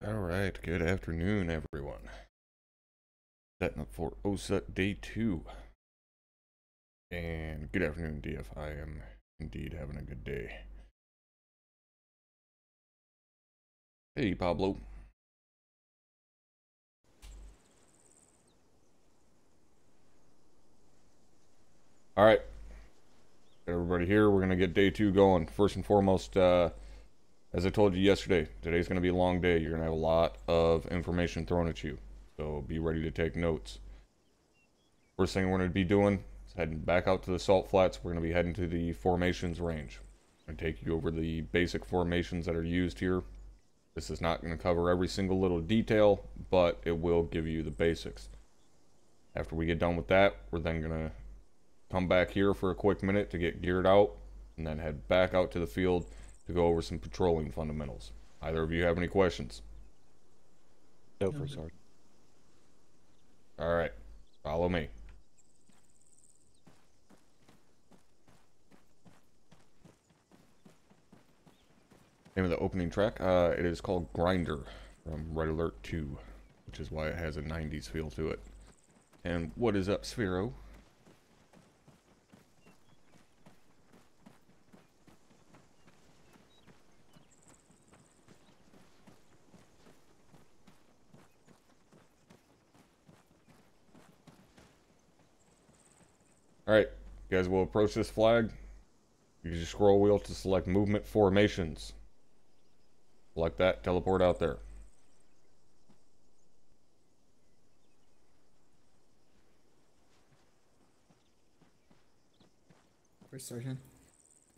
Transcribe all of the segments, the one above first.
Alright, good afternoon, everyone. Setting up for OSUT Day 2. And good afternoon, DF. I am indeed having a good day. Hey, Pablo. Alright. Everybody here, we're going to get Day 2 going. First and foremost, as I told you yesterday, today's going to be a long day. You're going to have a lot of information thrown at you. So be ready to take notes. First thing we're going to be doing is heading back out to the salt flats. We're going to be heading to the formations range. I'm going to take you over the basic formations that are used here. This is not going to cover every single little detail, but it will give you the basics. After we get done with that, we're then going to come back here for a quick minute to get geared out, and then head back out to the field to go over some patrolling fundamentals. Either of you have any questions? No, for Sergeant. Alright, follow me. Name of the opening track, it is called Grinder from Red Alert 2, which is why it has a 90s feel to it. And what is up, Sphero? Alright, you guys will approach this flag. Use your scroll wheel to select movement formations. Select that, teleport out there. First Sergeant,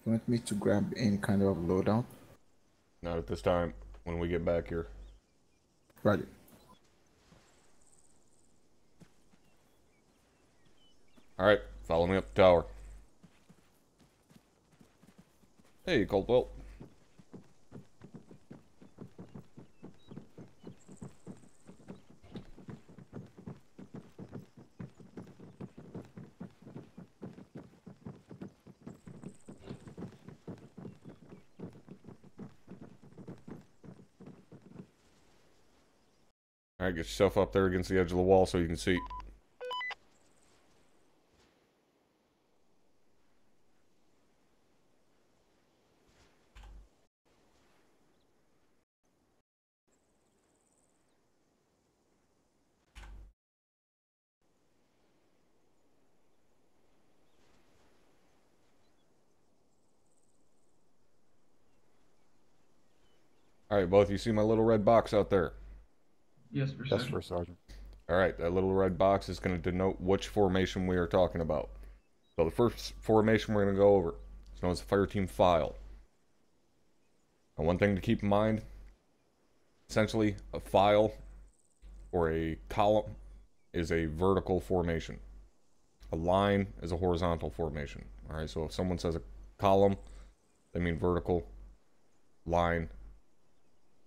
you want me to grab any kind of loadout? Not at this time, when we get back here. Roger. Alright, follow me up the tower. Hey, Coldwell. Alright, get yourself up there against the edge of the wall so you can see. Alright, both you see my little red box out there? Yes, for Yes, Sergeant. for Sergeant. Alright, that little red box is going to denote which formation we are talking about. So the first formation we're going to go over is known as the fire team file. Now, one thing to keep in mind, essentially a file or a column is a vertical formation. A line is a horizontal formation. Alright, so if someone says a column, they mean vertical, line,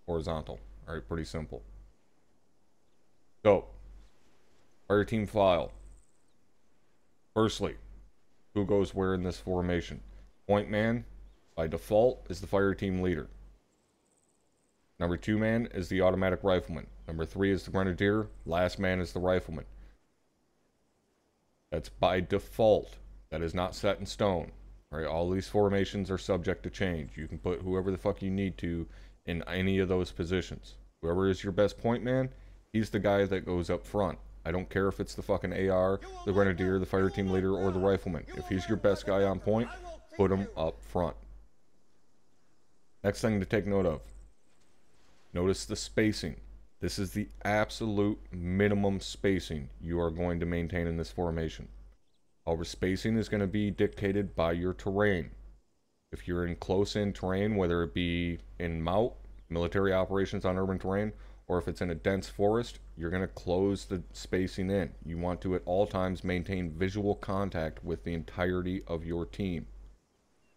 horizontal. Alright, pretty simple. So, fire team file. Firstly, who goes where in this formation? Point man, by default, is the fire team leader. Number 2 man is the automatic rifleman. Number 3 is the grenadier. Last man is the rifleman. That's by default. That is not set in stone. Right? All these formations are subject to change. You can put whoever the fuck you need to in any of those positions. Whoever is your best point man, he's the guy that goes up front. I don't care if it's the fucking AR, the grenadier, the fire team leader, or the rifleman. If he's your best guy on point, put him up front. Next thing to take note of. Notice the spacing. This is the absolute minimum spacing you are going to maintain in this formation. However, spacing is going to be dictated by your terrain. If you're in close-in terrain, whether it be in MOUT, military operations on urban terrain, or if it's in a dense forest, you're going to close the spacing in. You want to at all times maintain visual contact with the entirety of your team.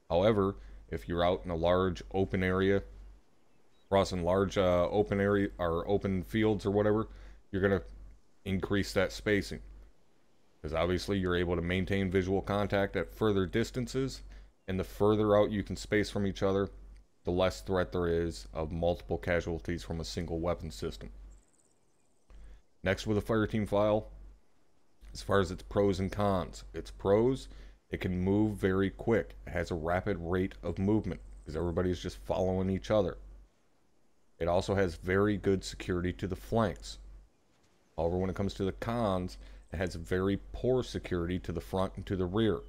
However, if you're out in a large open area, crossing large open area or open fields or whatever, you're going to increase that spacing. Because obviously you're able to maintain visual contact at further distances, and the further out you can space from each other, the less threat there is of multiple casualties from a single weapon system. Next, with a fire team file, as far as its pros and cons. Its pros, it can move very quick. It has a rapid rate of movement because everybody's just following each other. It also has very good security to the flanks. However, when it comes to the cons, it has very poor security to the front and to the rear.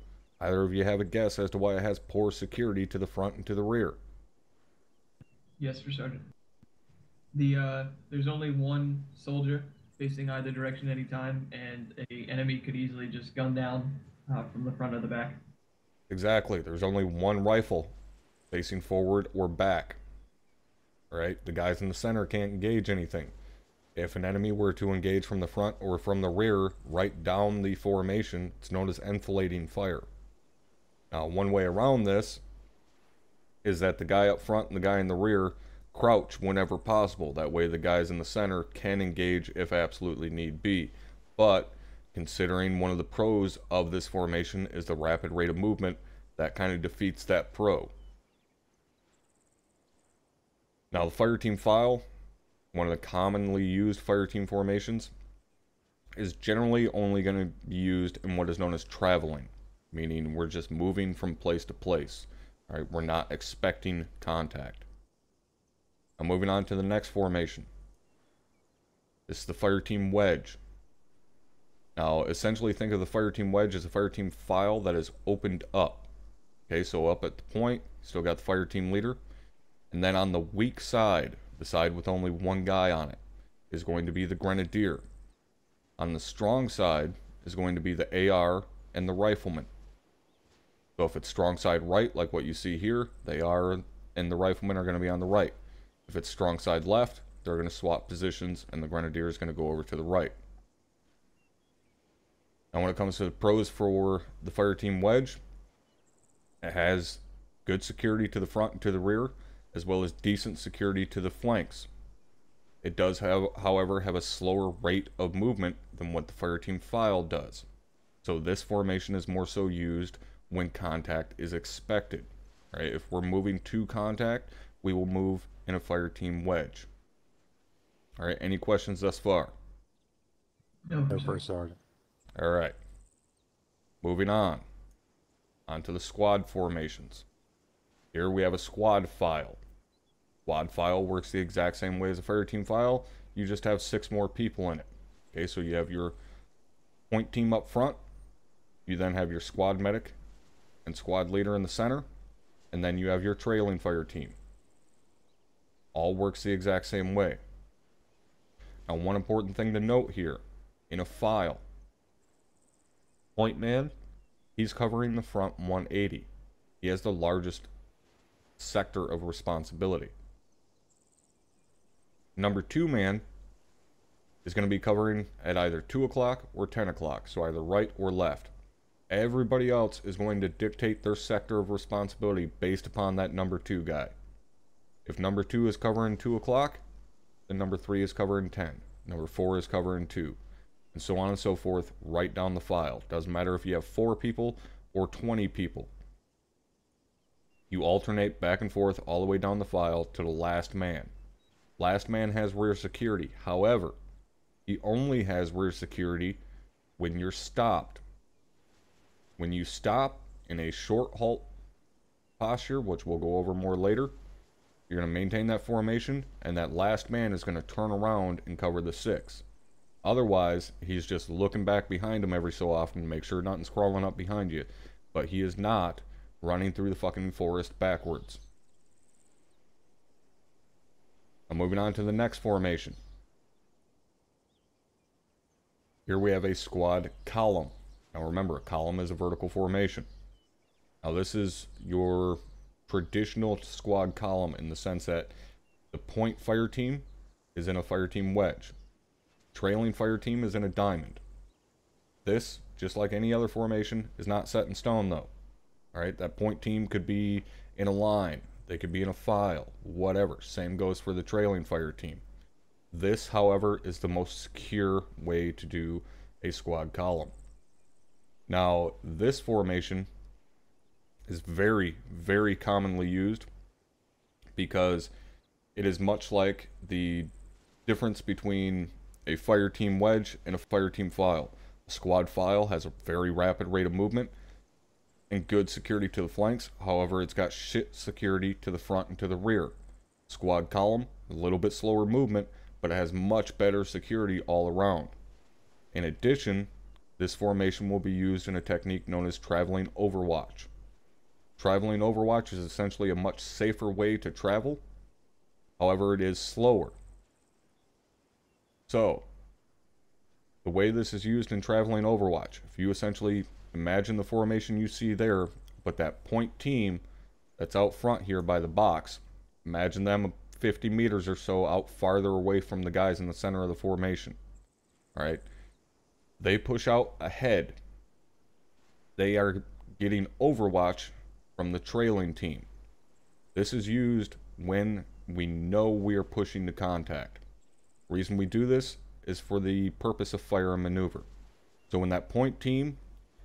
Either of you have a guess as to why it has poor security to the front and to the rear? Yes, for Sergeant. There's only one soldier facing either direction at any time, and an enemy could easily just gun down from the front or the back. Exactly. There's only one rifle facing forward or back. Alright? The guys in the center can't engage anything. If an enemy were to engage from the front or from the rear, right down the formation, it's known as enfilading fire. Now, one way around this is that the guy up front and the guy in the rear crouch whenever possible. That way the guys in the center can engage if absolutely need be. But considering one of the pros of this formation is the rapid rate of movement, that kind of defeats that pro. Now, the fire team file, one of the commonly used fire team formations, is generally only going to be used in what is known as traveling, meaning we're just moving from place to place. All right, we're not expecting contact. Now, moving on to the next formation. This is the fire team wedge. Now, essentially think of the fire team wedge as a fire team file that is opened up. Okay, so up at the point, still got the fire team leader. And then on the weak side, the side with only one guy on it, is going to be the grenadier. On the strong side is going to be the AR and the rifleman. So if it's strong side right, like what you see here, the AR and the rifleman are going to be on the right. If it's strong side left, they're going to swap positions and the grenadier is going to go over to the right. Now when it comes to the pros for the fire team wedge, it has good security to the front and to the rear, as well as decent security to the flanks. It does have, however, have a slower rate of movement than what the fire team file does. So this formation is more so used when contact is expected. Right? If we're moving to contact, we will move in a fire team wedge. All right, any questions thus far? No, No, for First Sergeant. All right. Moving on. Onto the squad formations. Here we have a squad file. Squad file works the exact same way as a fire team file. You just have 6 more people in it. Okay, so you have your point team up front. You then have your squad medic and squad leader in the center. And then you have your trailing fire team. All works the exact same way. Now, one important thing to note here. In a file, point man, he's covering the front 180. He has the largest sector of responsibility. Number 2 man is going to be covering at either 2 o'clock or 10 o'clock, so either right or left. Everybody else is going to dictate their sector of responsibility based upon that number 2 guy. If number 2 is covering 2 o'clock, then number 3 is covering 10. Number 4 is covering 2. And so on and so forth, right down the file. Doesn't matter if you have 4 people or 20 people. You alternate back and forth all the way down the file to the last man. Last man has rear security. However, he only has rear security when you're stopped. When you stop in a short halt posture, which we'll go over more later, you're going to maintain that formation, and that last man is going to turn around and cover the 6. Otherwise, he's just looking back behind him every so often to make sure nothing's crawling up behind you. But he is not running through the fucking forest backwards. Now moving on to the next formation. Here we have a squad column. Now remember, a column is a vertical formation. Now this is your traditional squad column in the sense that the point fire team is in a fire team wedge. Trailing fire team is in a diamond. This, just like any other formation, is not set in stone though. Alright, that point team could be in a line, they could be in a file, whatever. Same goes for the trailing fire team. This, however, is the most secure way to do a squad column. Now, this formation is very, very commonly used because it is much like the difference between a fire team wedge and a fire team file. A squad file has a very rapid rate of movement and good security to the flanks. However, it's got shit security to the front and to the rear. Squad column, a little bit slower movement, but it has much better security all around. In addition, this formation will be used in a technique known as traveling overwatch. Traveling overwatch is essentially a much safer way to travel. However, it is slower. So, the way this is used in traveling overwatch, if you essentially imagine the formation you see there, but that point team that's out front here by the box, imagine them 50 meters or so out farther away from the guys in the center of the formation. Alright? They push out ahead. They are getting overwatch from the trailing team. This is used when we know we are pushing to contact. The reason we do this is for the purpose of fire and maneuver. So when that point team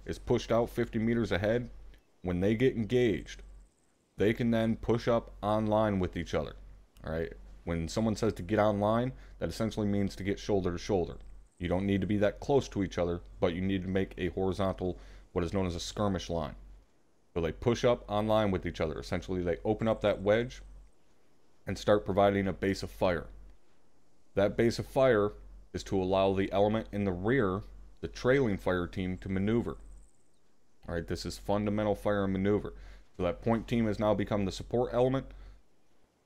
is pushed out 50 meters ahead, when they get engaged, they can then push up online with each other. Alright? When someone says to get online, that essentially means to get shoulder to shoulder. You don't need to be that close to each other, but you need to make a horizontal, what is known as a skirmish line. So they push up online with each other. Essentially, they open up that wedge and start providing a base of fire. That base of fire is to allow the element in the rear, the trailing fire team, to maneuver. Alright, this is fundamental fire and maneuver. So that point team has now become the support element.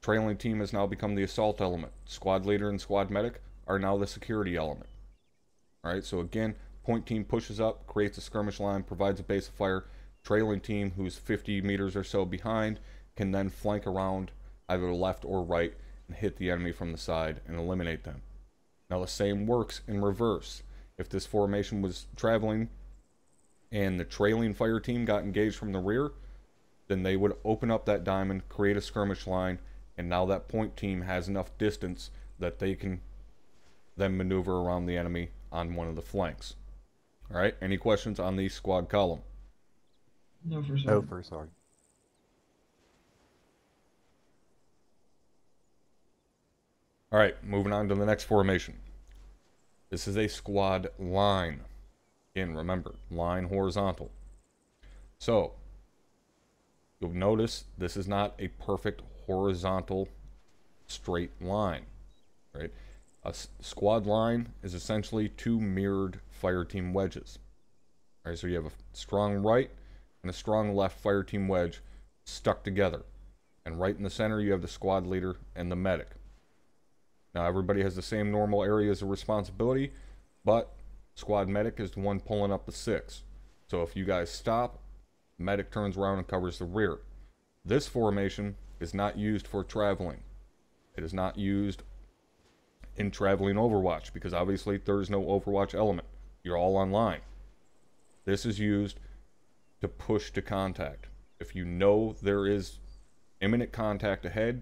Trailing team has now become the assault element. Squad leader and squad medic are now the security element. Alright, so again, point team pushes up, creates a skirmish line, provides a base of fire. Trailing team, who's 50 meters or so behind, can then flank around either left or right and hit the enemy from the side and eliminate them. Now the same works in reverse. If this formation was traveling and the trailing fire team got engaged from the rear, then they would open up that diamond, create a skirmish line, and now that point team has enough distance that they can then maneuver around the enemy on one of the flanks. Alright, any questions on the squad column? No, for No, certain. First Sergeant. All right, moving on to the next formation. This is a squad line. Again, remember, line horizontal. So, you'll notice this is not a perfect horizontal straight line, right? A squad line is essentially two mirrored fire team wedges. All right, so you have a strong right and a strong left fire team wedge stuck together. And right in the center, you have the squad leader and the medic. Now, everybody has the same normal areas of responsibility, but squad medic is the one pulling up the 6. So if you guys stop, medic turns around and covers the rear. This formation is not used for traveling. It is not used in traveling Overwatch, because obviously there is no Overwatch element. You're all online. This is used to push to contact. If you know there is imminent contact ahead,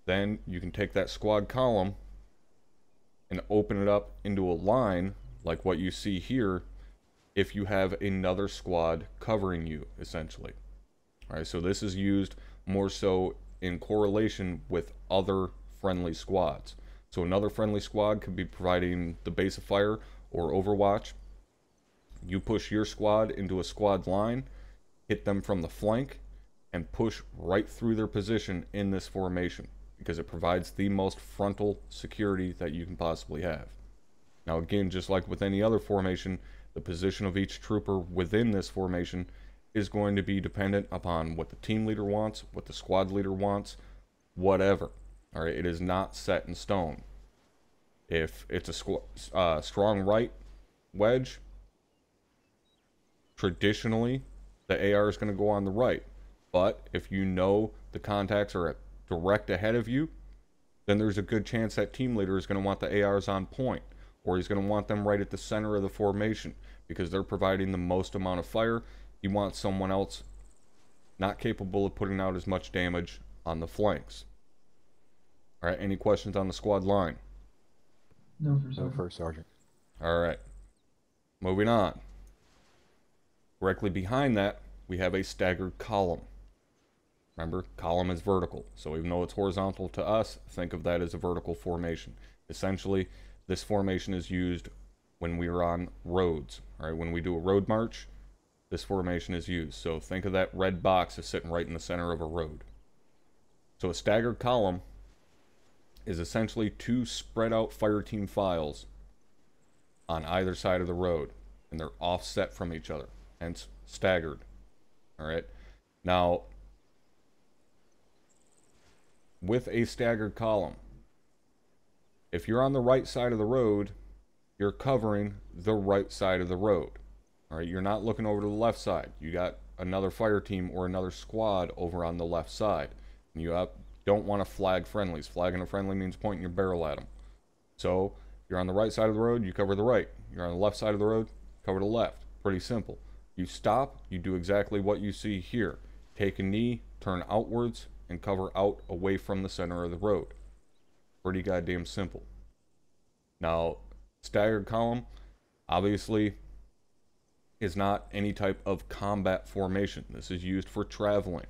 then you can take that squad column and open it up into a line like what you see here if you have another squad covering you, essentially. All right, so this is used more so in correlation with other friendly squads. So another friendly squad could be providing the base of fire or Overwatch. You push your squad into a squad line, hit them from the flank, and push right through their position in this formation, because it provides the most frontal security that you can possibly have. Now again, just like with any other formation, the position of each trooper within this formation is going to be dependent upon what the team leader wants, what the squad leader wants, whatever. All right, it is not set in stone. If it's a strong right wedge, traditionally the AR is going to go on the right. But if you know the contacts are direct ahead of you, then there's a good chance that team leader is going to want the ARs on point, or he's going to want them right at the center of the formation, because they're providing the most amount of fire. He wants someone else not capable of putting out as much damage on the flanks. All right, any questions on the squad line? No, for No, certain. First Sergeant. All right, moving on. Directly behind that, we have a staggered column. Remember, column is vertical, so even though it's horizontal to us, think of that as a vertical formation. Essentially, this formation is used when we are on roads. All right, when we do a road march, this formation is used. So think of that red box as sitting right in the center of a road. So a staggered column is essentially two spread out fire team files on either side of the road, and they're offset from each other, hence staggered. All right, now with a staggered column, if you're on the right side of the road, you're covering the right side of the road. All right, you're not looking over to the left side. You got another fire team or another squad over on the left side. And you don't want to flag friendlies. Flagging a friendly means pointing your barrel at them. So you're on the right side of the road, you cover the right. You're on the left side of the road, cover the left. Pretty simple. You stop, you do exactly what you see here. Take a knee, turn outwards, and cover out away from the center of the road. Pretty goddamn simple. Now, staggered column, obviously, is not any type of combat formation. This is used for traveling,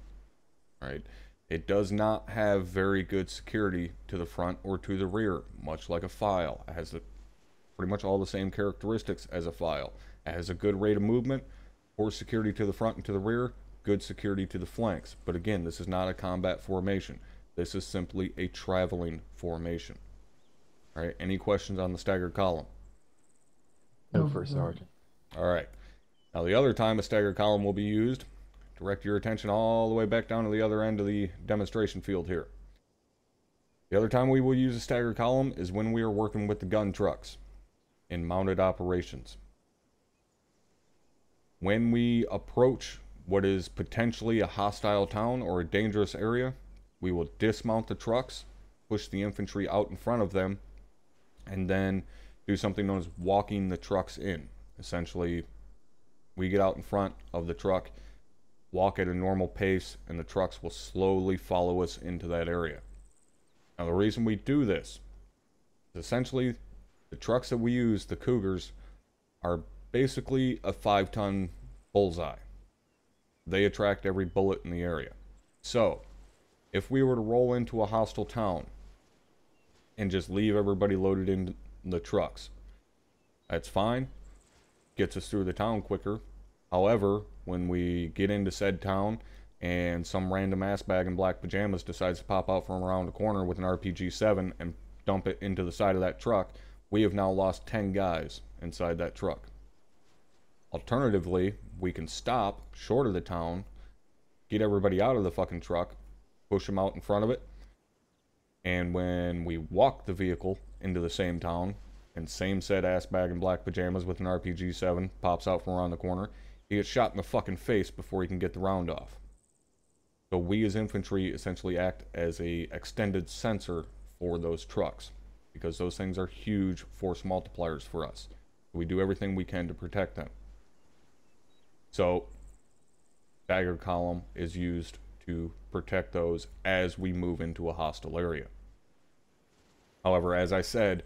right? It does not have very good security to the front or to the rear, much like a file. It has pretty much all the same characteristics as a file. It has a good rate of movement, poor security to the front and to the rear, good security to the flanks. But again, this is not a combat formation. This is simply a traveling formation. All right, any questions on the staggered column? No, First Sergeant. All right. Now the other time a staggered column will be used, direct your attention all the way back down to the other end of the demonstration field here. The other time we will use a staggered column is when we are working with the gun trucks in mounted operations. When we approach what is potentially a hostile town or a dangerous area, we will dismount the trucks, push the infantry out in front of them, and then do something known as walking the trucks in. Essentially, we get out in front of the truck, walk at a normal pace, and the trucks will slowly follow us into that area. Now, the reason we do this is essentially the trucks that we use, the Cougars, are basically a 5-ton bullseye. They attract every bullet in the area. So, if we were to roll into a hostile town, and just leave everybody loaded in the trucks. That's fine. Gets us through the town quicker. However, when we get into said town and some random ass bag in black pajamas decides to pop out from around the corner with an RPG-7 and dump it into the side of that truck, we have now lost 10 guys inside that truck. Alternatively, we can stop short of the town, get everybody out of the fucking truck, push them out in front of it, and when we walk the vehicle into the same town, and same said ass bag in black pajamas with an RPG-7 pops out from around the corner, he gets shot in the fucking face before he can get the round off. So we as infantry essentially act as a extended sensor for those trucks, because those things are huge force multipliers for us. We do everything we can to protect them. So staggered column is used to protect those as we move into a hostile area. However, as I said,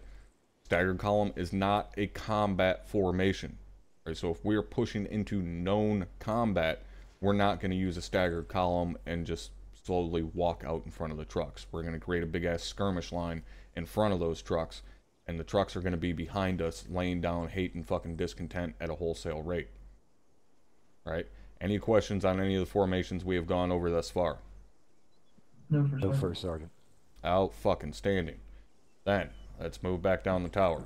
staggered column is not a combat formation. Right? So if we're pushing into known combat, we're not going to use a staggered column and just slowly walk out in front of the trucks. We're going to create a big ass skirmish line in front of those trucks, and the trucks are going to be behind us laying down hate and fucking discontent at a wholesale rate. Right? Any questions on any of the formations we have gone over thus far? No, No, First Sergeant. Out fucking standing. Then, let's move back down the tower.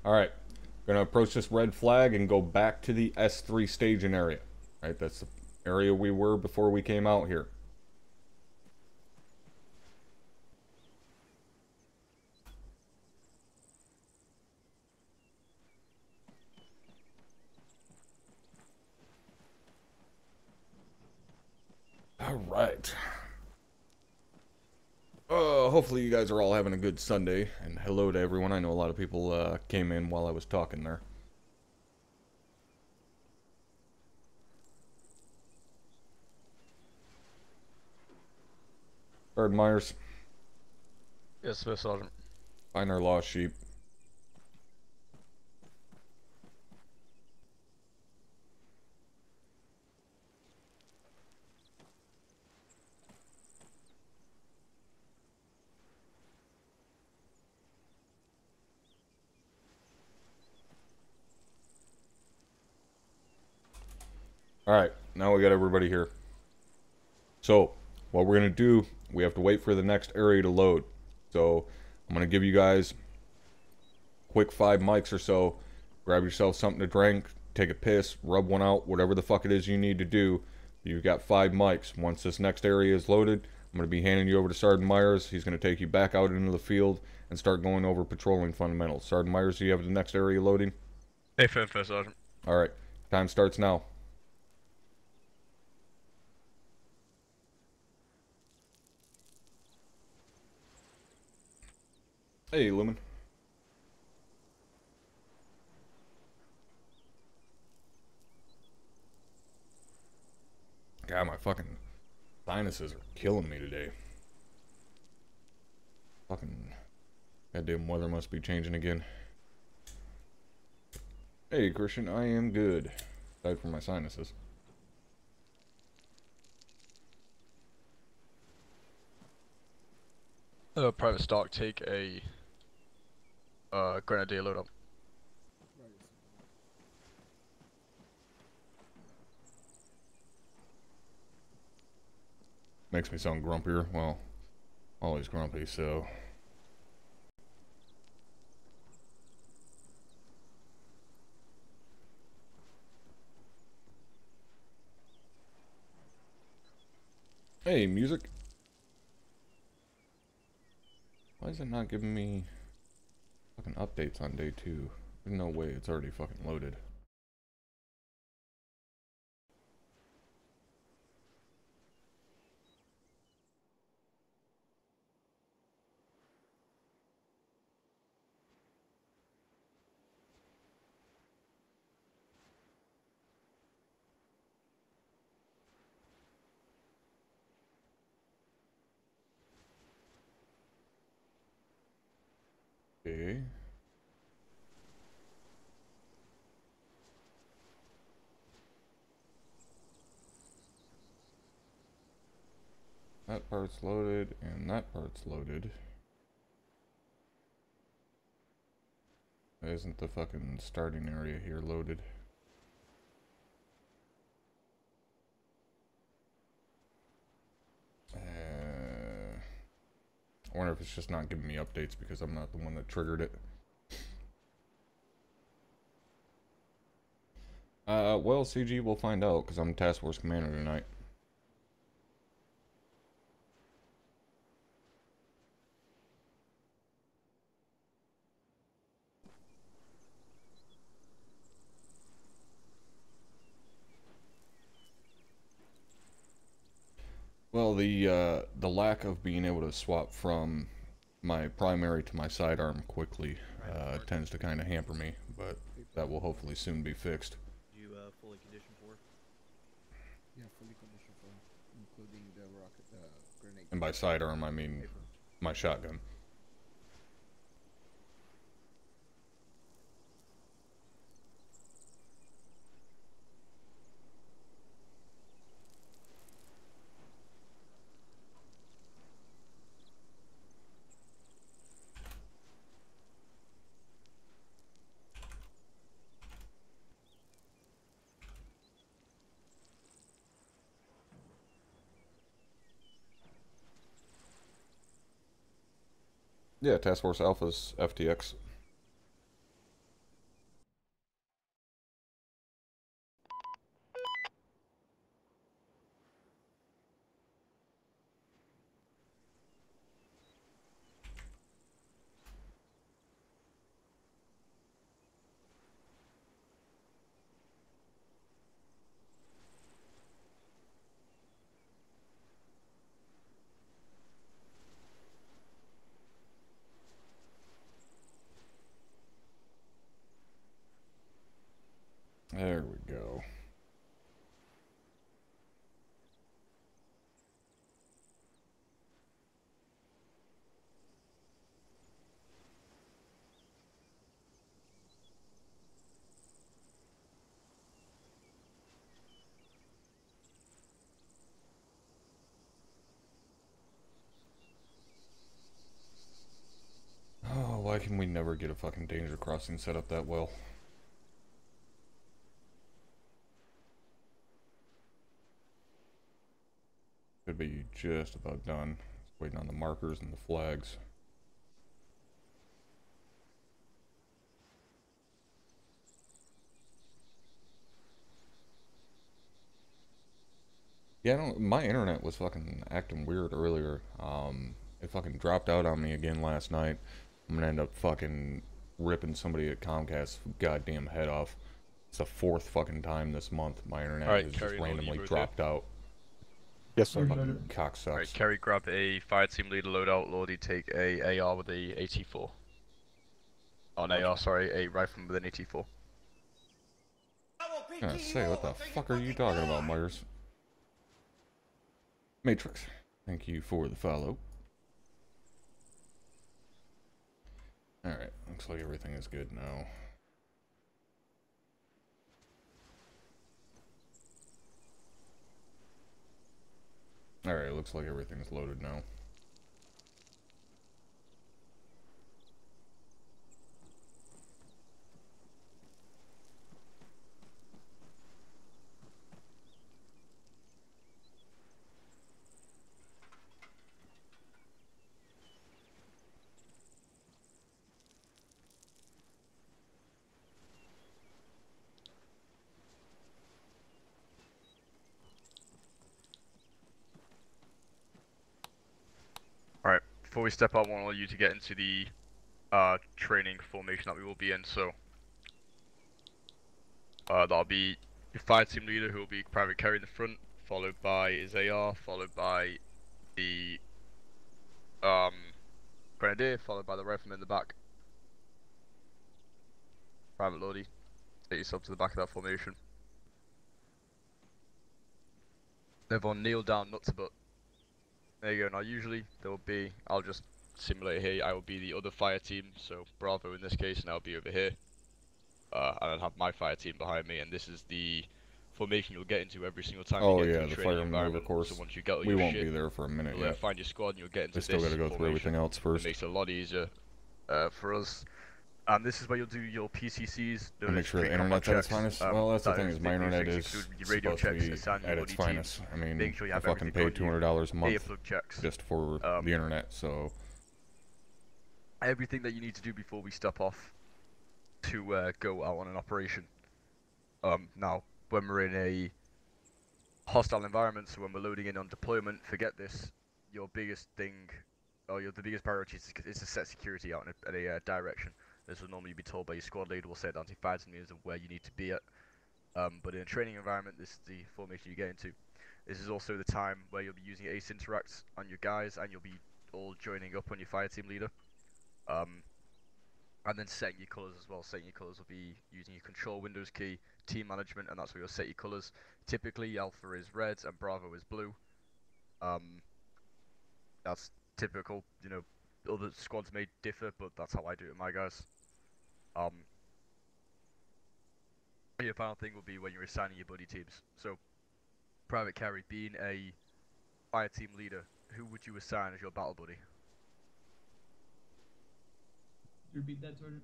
Alright, gonna approach this red flag and go back to the S3 staging area. Right, that's the area we were before we came out here. Alright. Hopefully you guys are all having a good Sunday, and hello to everyone. I know a lot of people came in while I was talking there. Bird Myers. Yes, First Sergeant. Find our lost sheep. Alright, now we got everybody here. So, what we're going to do, we have to wait for the next area to load. So, I'm going to give you guys quick 5 mics or so. Grab yourself something to drink, take a piss, rub one out, whatever the fuck it is you need to do. You've got 5 mics. Once this next area is loaded, I'm going to be handing you over to Sergeant Myers. He's going to take you back out into the field and start going over patrolling fundamentals. Sergeant Myers, do you have the next area loading? Hey, First Sergeant. Alright, time starts now. Hey, Lumen. God, my fucking sinuses are killing me today. Fucking goddamn weather must be changing again. Hey, Christian, I am good. Aside from my sinuses. Private Stock, take a Grenadier load up. Makes me sound grumpier. Well, always grumpy, so. Hey, music. Why is it not giving me fucking updates on day 2? There's no way it's already fucking loaded. part's loaded, and that part's loaded. Why isn't the fucking starting area here loaded? I wonder if it's just not giving me updates because I'm not the one that triggered it. Well, CG, we'll find out because I'm Task Force Commander tonight. Well, the lack of being able to swap from my primary to my sidearm quickly tends to kind of hamper me, but that will hopefully soon be fixed. You fully conditioned for? Yeah, fully conditioned for, including the rocket, grenade. And by sidearm, I mean my shotgun. Yeah, Task Force Alpha's FTX. There we go. Oh, why can we never get a fucking danger crossing set up that well? Could be just about done. Just waiting on the markers and the flags. Yeah, my internet was fucking acting weird earlier. It fucking dropped out on me again last night. I'm gonna end up fucking ripping somebody at Comcast's goddamn head off. It's the fourth fucking time this month my internet has just randomly dropped out. Yes, sir. Fucking cocksucks. Alright, Kerry, grab a fire team leader loadout. Lordy, take a AR with a AT4. Oh, an AR, sorry, a rifle with an AT4. Yeah, say, what the fuck are you talking about, Myers? Matrix, thank you for the follow. Alright, looks like everything is good now. Alright, looks like everything's loaded now. Alright, before we step out, I want you to get into the training formation that we will be in, so that'll be your fire team leader, who will be Private Kerry in the front, followed by his AR, followed by the Grenadier, followed by the rifleman in the back. Private Lordy, take yourself to the back of that formation. Everyone kneel down, nut to butt. There you go. Now usually there will be, I'll just simulate here, I will be the other fire team, so Bravo in this case, and I'll be over here. And I'll have my fire team behind me, and this is the formation you'll get into every single time you Oh get yeah, into a the training fire maneuver environment. course. So once you get all We your won't shit, be there for a minute you'll yet. find your squad and you'll get into We still this got to go through formation. everything else It first. makes it a lot easier for us. And this is where you'll do your PCCs. And make sure the internet's at its finest. Well, that's the thing, is my internet is your radio supposed to checks, be assign your at its buddy teams, finest. I mean, making sure you I have fucking everything paid on you, $200 a month earplug checks, just for the internet, so... everything that you need to do before we step off to go out on an operation. Now, when we're in a hostile environment, so when we're loading in on deployment, forget this. Your biggest thing, or the biggest priority is to set security out in a direction. This will normally be told by your squad leader. Will set down to 5 meters of where you need to be at. But in a training environment, this is the formation you get into. This is also the time where you'll be using ace interacts on your guys, and you'll be all joining up on your fire team leader. And then setting your colours as well. Setting your colours will be using your control Windows key, team management, and that's where you'll set your colours. Typically, Alpha is red and Bravo is blue. That's typical. You know, other squads may differ, but that's how I do it with my guys. Your final thing will be when you're assigning your buddy teams. So, Private Carry, being a fire team leader, who would you assign as your battle buddy? Repeat that, Sergeant.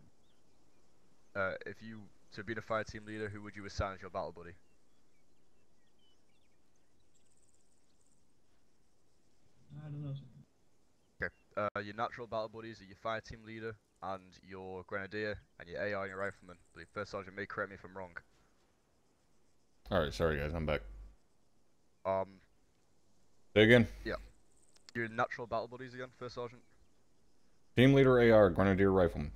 So being a fire team leader, who would you assign as your battle buddy? I don't know, sir. Okay. Your natural battle buddies are your fire team leader and your grenadier and your AR and your rifleman. The first sergeant may correct me if I'm wrong. Alright, sorry guys, I'm back. Um. Say again? Yeah. Your natural battle buddies again, first sergeant? Team leader AR, grenadier rifleman.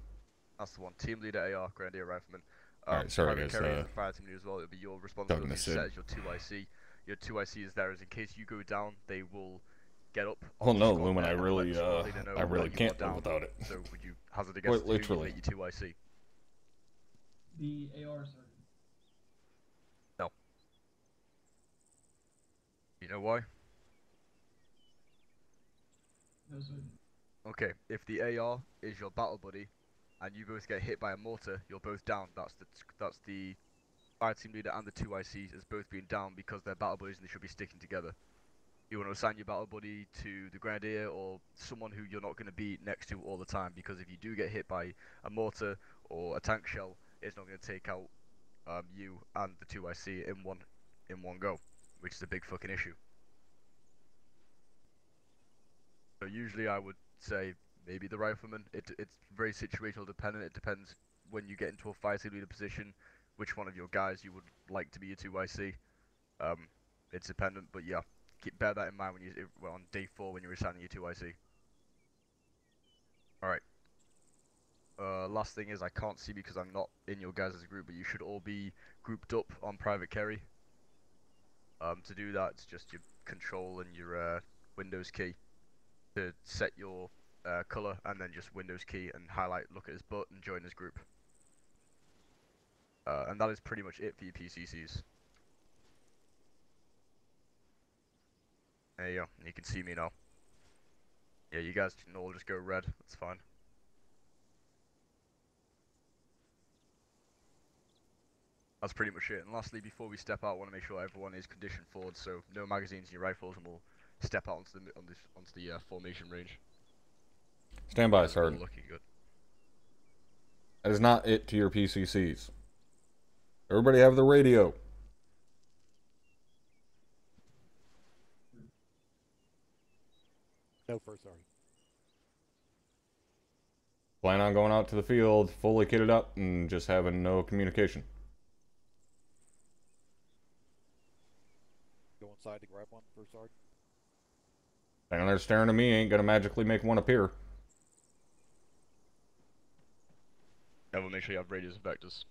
That's the one. Team leader AR, grenadier rifleman. Alright, sorry Private guys. Carry as a fire team leader as well. It'll be your responsibility to Sid. set as your 2IC. Your 2IC is there as in case you go down, they will get up. Well, no, squad Lumen, there I and really, let the squad leader know I really that you can't are live down. without it. So would you hazard a guess Quite as to who you literally. make your 2IC? The AR, Sergeant. No. You know why? No, Sergeant. Okay, if the AR is your battle buddy, and you both get hit by a mortar, you're both down. That's the fire team leader and the 2ICs as both being down because they're battle buddies and they should be sticking together. You want to assign your battle buddy to the grenadier or someone who you're not going to be next to all the time, because if you do get hit by a mortar or a tank shell, it's not going to take out you and the 2IC in one go, which is a big fucking issue. So usually I would say maybe the rifleman. It's very situational dependent. It depends when you get into a fire team leader position, which one of your guys you would like to be your 2IC. It's dependent, but yeah, bear that in mind when on day 4 when you're assigning your 2IC. All right. Last thing is I can't see because I'm not in your guys' group, but you should all be grouped up on Private Carry. To do that, it's just your control and your Windows key to set your color, and then just Windows key and highlight, look at his butt, and join his group. And that is pretty much it for your PCCs. There you go. You can see me now. Yeah, you guys can all just go red. That's fine. That's pretty much it. And lastly, before we step out, I want to make sure everyone is conditioned forward, so no magazines in your rifles, and we'll step out onto the formation range. Stand by, Sergeant. Looking good. That is not it to your PCCs. Everybody have the radio. No, first sergeant. Plan on going out to the field, fully kitted up, and just having no communication. Go inside to grab one, first sergeant. Standing there staring at me ain't gonna magically make one appear. Yeah, we'll make sure you have radios and vectors.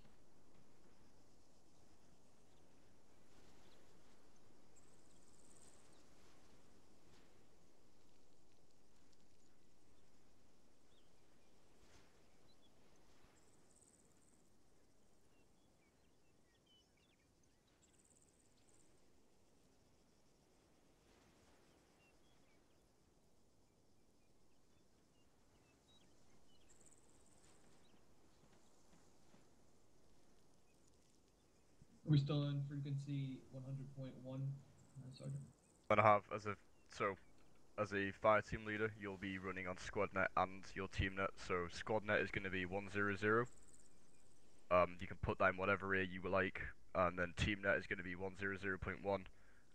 Are we still on frequency 100.1, Sergeant? And I have as a fire team leader, you'll be running on SquadNet and your teamnet. So SquadNet is going to be 100. You can put that in whatever ear you like, and then teamnet is going to be 100.1. And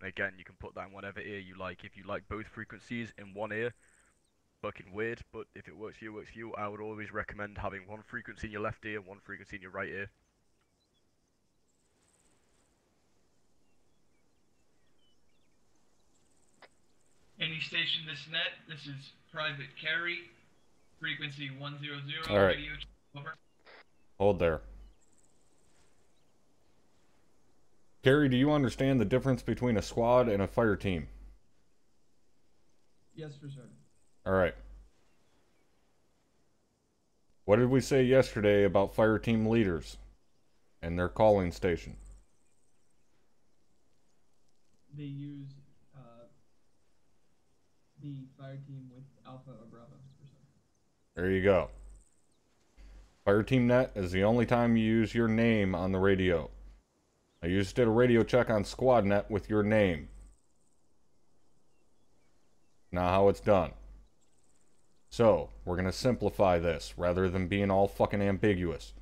again, you can put that in whatever ear you like. If you like both frequencies in one ear, fucking weird, but if it works for you, it works for you. I would always recommend having one frequency in your left ear, one frequency in your right ear. Any station this net, this is Private Carey, frequency 100, All right. radio, over. Hold there. Carrie, do you understand the difference between a squad and a fire team? Yes, for certain. Alright. What did we say yesterday about fire team leaders and their calling station? They use the fire team with Alpha or Bravo, for certain. There you go. Fire team net is the only time you use your name on the radio. I just did a radio check on SquadNet with your name. Now how it's done. So, we're going to simplify this rather than being all fucking ambiguous.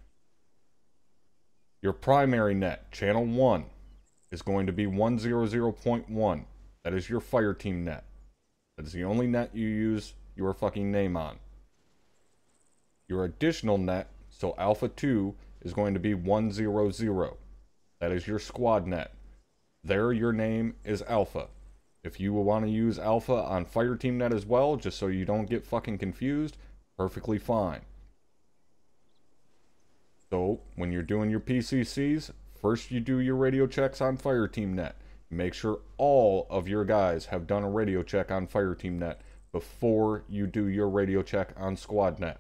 Your primary net, channel 1, is going to be 100.1. That is your fire team net. That is the only net you use your fucking name on. Your additional net, so Alpha 2, is going to be 100. That is your squad net. There your name is Alpha. If you want to use Alpha on fire team net as well, just so you don't get fucking confused, perfectly fine. So, when you're doing your PCCs, first you do your radio checks on fire team net. Make sure all of your guys have done a radio check on fire team net before you do your radio check on squad net.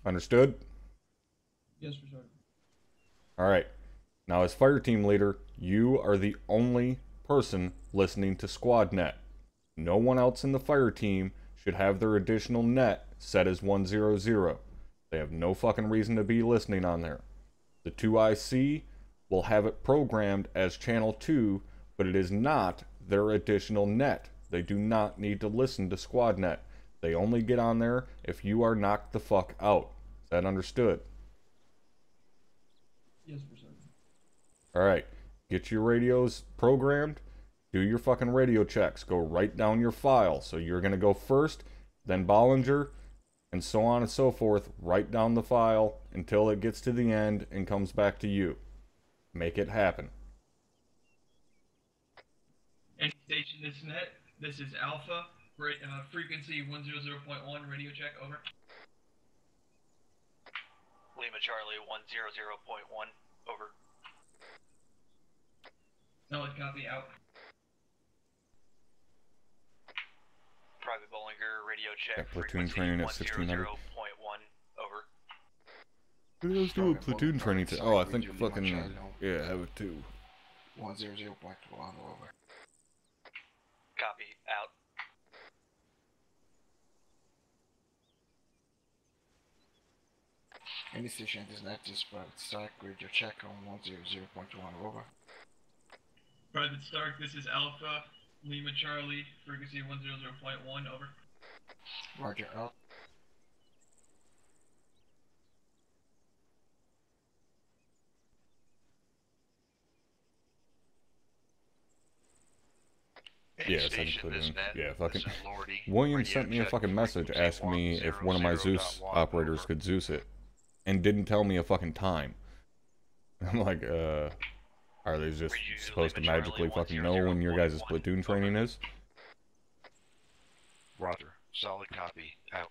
Understood? Yes, for certain. Alright. Now as fire team leader, you are the only person listening to squad net. No one else in the fire team should have their additional net set as 100. They have no fucking reason to be listening on there. The 2IC will have it programmed as channel 2, but it is not their additional net. They do not need to listen to squad net. They only get on there if you are knocked the fuck out. Is that understood? Yes, for certain. Alright, get your radios programmed, do your fucking radio checks, go right down your file. So you're going to go first, then Bollinger, and so on and so forth, right down the file until it gets to the end and comes back to you. Make it happen. Any station this net, this is Alpha, frequency 100.1, radio check, over. Lima Charlie 100.1, over. Solid copy, out. Private Bollinger, radio check, Yeah, platoon frequency training at 1600. 100.1, over. Let's do a platoon training. Oh, I think fucking, yeah, have it too. 100.1 over. Copy, out. Any station is not just Private Stark, radio check on 100.1 over. Private Stark, this is Alpha, Lima Charlie, frequency 100.1, over. Roger, out. Yeah, it's like platoon. Yeah, fucking. William sent me a fucking message asking me if one of my Zeus operators could Zeus it, and didn't tell me a fucking time. I'm like, are they just supposed to magically fucking know when your guys' platoon training is? Roger. Solid copy, out.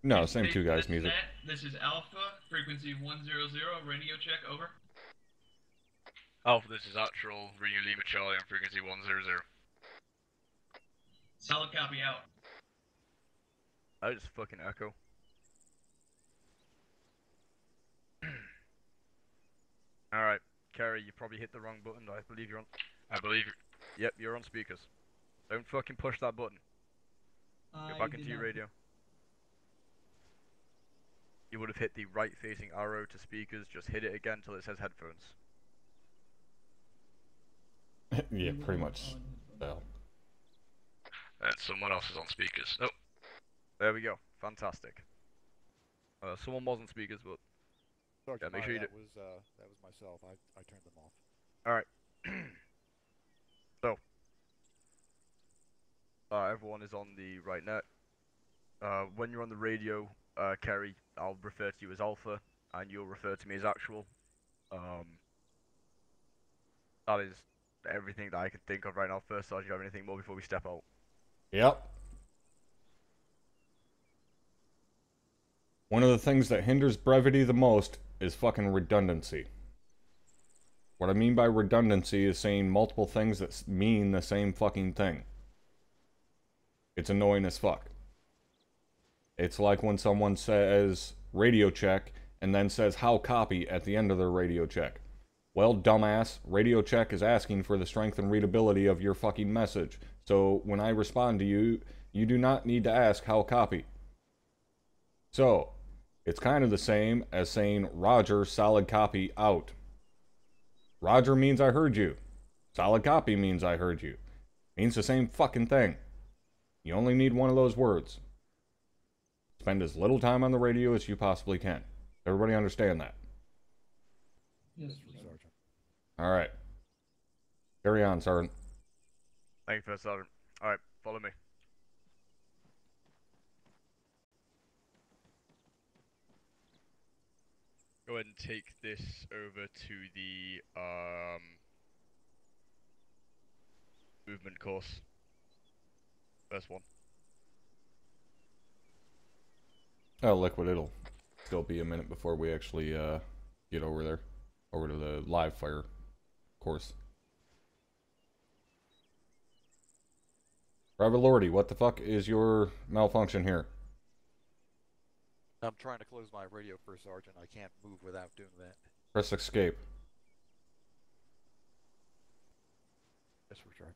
No, same two guys' This music. net, this is Alpha, frequency 100, radio check, over. Alpha, this is actual, ring Lima Charlie on frequency 100. Solid copy, out. I just fucking echo. Alright, Kerry, you probably hit the wrong button. I believe you're on. Yep, you're on speakers. Don't fucking push that button. Go back into your radio. You would have hit the right-facing arrow to speakers. Just hit it again till it says headphones. Yeah, pretty much. Well, And someone else is on speakers. Oh, there we go. Fantastic. Someone was on speakers, but Sergeant, yeah, make sure you do. that was myself. I turned them off. All right. So, everyone is on the right net. When you're on the radio, Kerry, I'll refer to you as Alpha, and you'll refer to me as Actual. That is everything that I can think of right now. First Sergeant, do you have anything more before we step out? yep. One of the things that hinders brevity the most is fucking redundancy. What I mean by redundancy is saying multiple things that mean the same fucking thing. It's annoying as fuck. It's like when someone says radio check and then says how copy at the end of their radio check. Well, dumbass, radio check is asking for the strength and readability of your fucking message. So when I respond to you, you do not need to ask how copy. So, it's kind of the same as saying Roger, solid copy, out. Roger means I heard you. Solid copy means I heard you. Means the same fucking thing. You only need one of those words. Spend as little time on the radio as you possibly can. Everybody understand that? Yes, Sergeant. Alright. Carry on, Sergeant. Thank you, First Sergeant. Alright, follow me. Go ahead and take this over to the movement course. First one. Oh, Liquid, it'll still be a minute before we actually get over there. Over to the live fire course. Private Lordy, what the fuck is your malfunction here? I'm trying to close my radio for Sergeant. I can't move without doing that. Press escape. Yes, we're trying.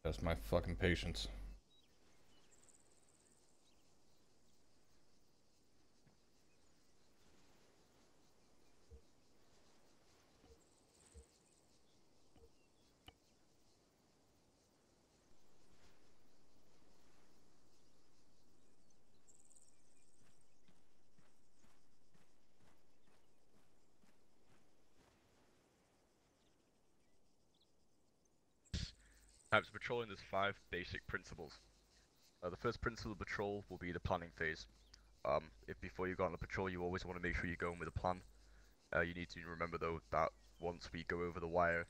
That's my fucking patience. Types of patrolling, there's 5 basic principles. The first principle of patrol will be the planning phase. If before you go on the patrol, you always want to make sure you go in with a plan. You need to remember though that once we go over the wire,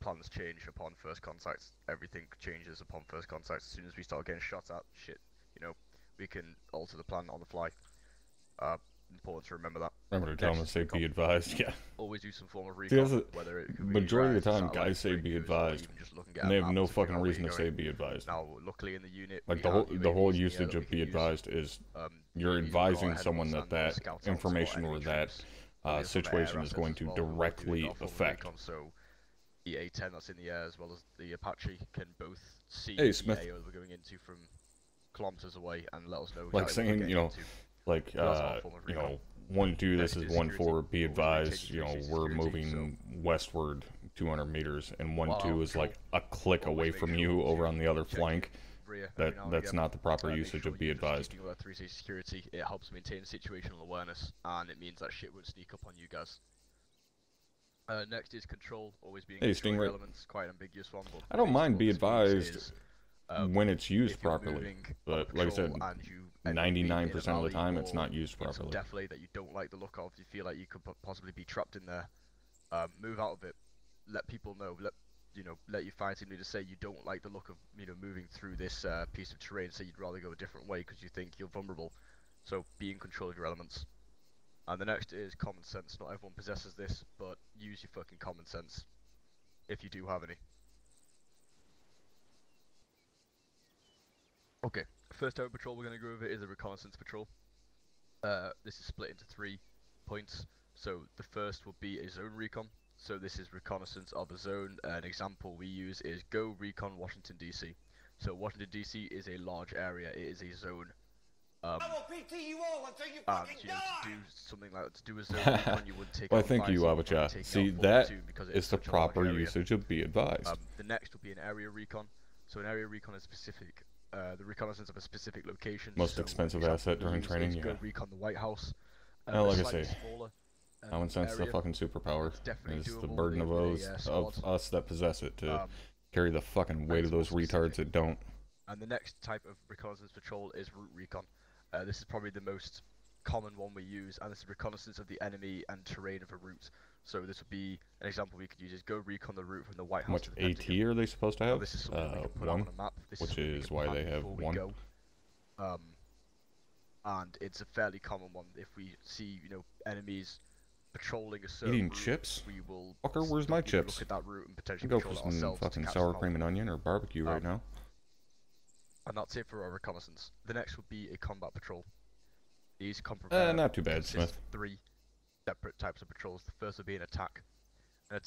plans change upon first contact. Everything changes upon first contact. As soon as we start getting shot at, shit, you know, we can alter the plan on the fly. Important to remember that. Remember to tell them to say be advised, yeah. Always do some form of See, that's recon, a- whether it could be Majority of the time, satellite guys say be radios or advised. even just looking at And they a have map no to figure fucking out where reason to you're say going. be advised. Now, luckily in the unit, Like we the have whole UAVs in the air usage that of we be can use. advised is you're UAVs will go advising ahead of someone us that and that scout out information enemy or that troops. We have some situation air is assets going as to well. We're doing directly our form of affect. recon, so the A-10 that's in the air as well as the Apache can both see Hey, the Smith. AO we're going into from kilometers away and let us know Like exactly what we're saying, getting you know, into. like That's our form of you recon. know, 1-2, this Next is is 1-4, security. be Always maintain advised, you know, 360 we're security, moving westward 200 meters, and While 1-2 our is like a patrol, click always away make from sure you over to on the other check flank. rear every now and That's again. not the proper Make usage sure of be you're just advised. keeping with that 360 security. It helps maintain situational awareness, and it means that shit won't sneak up on you guys. Next is control, always being Hey, controlling Stingray. elements, quite an ambiguous one. But I don't mind be basically what this means advised is, when it's used if you're properly, moving on but a like I said, patrol and you end up being in a 99% of the valley time it's or not used in some properly. defilade that you don't like the look of, you feel like you could possibly be trapped in there, move out of it, let people know, you know, let your fire team leader say you don't like the look of, you know, moving through this piece of terrain, so you'd rather go a different way because you think you're vulnerable. So be in control of your elements. And the next is common sense. Not everyone possesses this, but use your fucking common sense if you do have any. Okay, first type of patrol we're going to go over is a reconnaissance patrol. This is split into 3 points. So the first will be a zone recon. So this is reconnaissance of a zone. An example we use is go recon Washington DC. So Washington DC is a large area. It is a zone. I will PT you all until you And fucking you know, die. to do something like to do a zone recon, you would take Well, out thank you, fire team, Abacha. taking See, out full that platoon because is it's the such a large proper area. usage of be advised. The next will be an area recon. So an area recon is specific, the reconnaissance of a specific location. Most so expensive example asset we during use training, is yeah. Go recon the White House. Well, like I slightly say, smaller, common sense is the area. fucking superpower. It's definitely Is the doable burden with a of squad. us that possess it to Um, carry the fucking weight of it's more those retards specific. that don't. And the next type of reconnaissance patrol is route recon. This is probably the most common one we use, and this is reconnaissance of the enemy and terrain of a route. So this would be an example we could use is go recon the route from the White How House much to the Pentagon. AT are they supposed to Now, have? this is something we can put out One, on a map. This which something we is can why plan they have before we one. go. And it's a fairly common one. If we see, you know, enemies patrolling a certain Eating route, chips? we will Fucker, where's my we will chips? look at that route and potentially Go patrol for it some ourselves to fucking catch sour them out. cream and onion or barbecue right now. And that's it for our reconnaissance. The next would be a combat patrol. These Not too bad, consist Smith. of 3 separate types of patrols. The first would be an attack.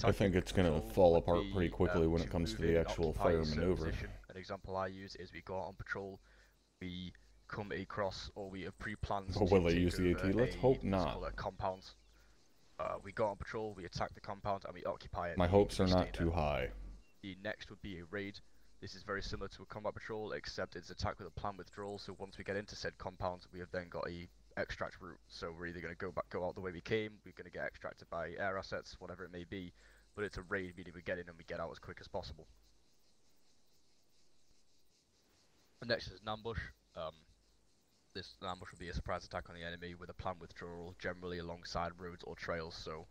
I think it's gonna fall apart pretty quickly when it comes to the actual fire maneuver. An example I use is we go out on patrol, we come across, or we have pre-planned. But will they use the AT? Let's hope not. Compounds. We go on patrol, we attack the compound, and we occupy it. My hopes are not too high. The next would be a raid. This is very similar to a combat patrol, except it's attack with a planned withdrawal. So once we get into said compound, we have then got a extract route. So we're either going to go out the way we came, we're going to get extracted by air assets, whatever it may be. But it's a raid, meaning we get in and we get out as quick as possible. The next is an ambush. This ambush will be a surprise attack on the enemy with a planned withdrawal, generally alongside roads or trails. So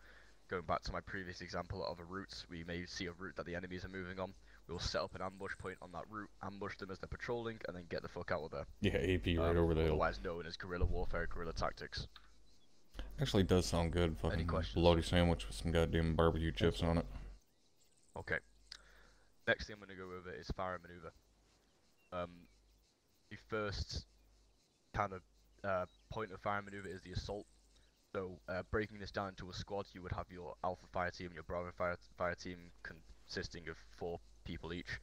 going back to my previous example of a route, we may see a route that the enemies are moving on. We will set up an ambush point on that route, ambush them as they're patrolling, and then get the fuck out of there. Yeah, AP right over the hill. Otherwise known as guerrilla warfare, guerrilla tactics. Actually does sound good. Fucking bloody sandwich with some goddamn barbecue chips on it. Okay. Next thing I'm going to go over is fire and maneuver. The first kind of point of fire and maneuver is the assault. So breaking this down into a squad, you would have your Alpha fire team and your Bravo fire team consisting of 4 people each.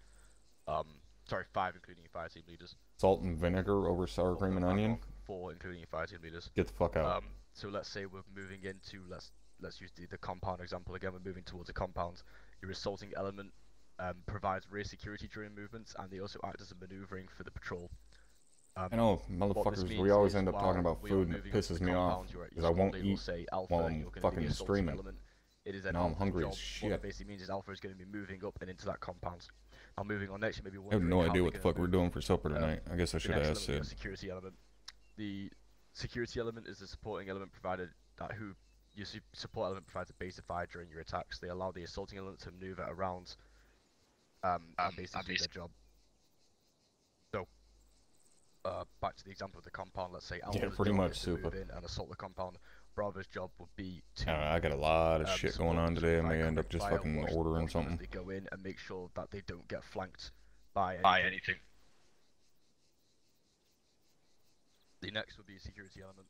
Sorry, 5 including your fire team leaders. Salt and vinegar over sour cream and onion? 4 including your fire team leaders. Get the fuck out. So let's say we're moving into, let's use the compound example again, we're moving towards a compound. Your assaulting element provides rear security during movements, and they also act as a maneuvering for the patrol. I know, motherfuckers, we always end up talking about food and it pisses me off, because I won't eat while I'm fucking streaming. It is an now I'm hungry job. as shit. What it basically means is Alpha is going to be moving up and into that compound. Now moving on next, maybe I have no idea what the fuck we're doing for supper tonight. I guess I should have asked Sid. Security element. The security element is the supporting element provided that your support element provides a base of fire during your attacks. They allow the assaulting element to maneuver around and basically do their job. So back to the example of the compound. Let's say Alpha's pretty job much is to move in and assault the compound. Bravo's job would be to. I got a lot of shit going on today. I may end up just fucking ordering something. They go in and make sure that they don't get flanked by anything. The next would be a security element.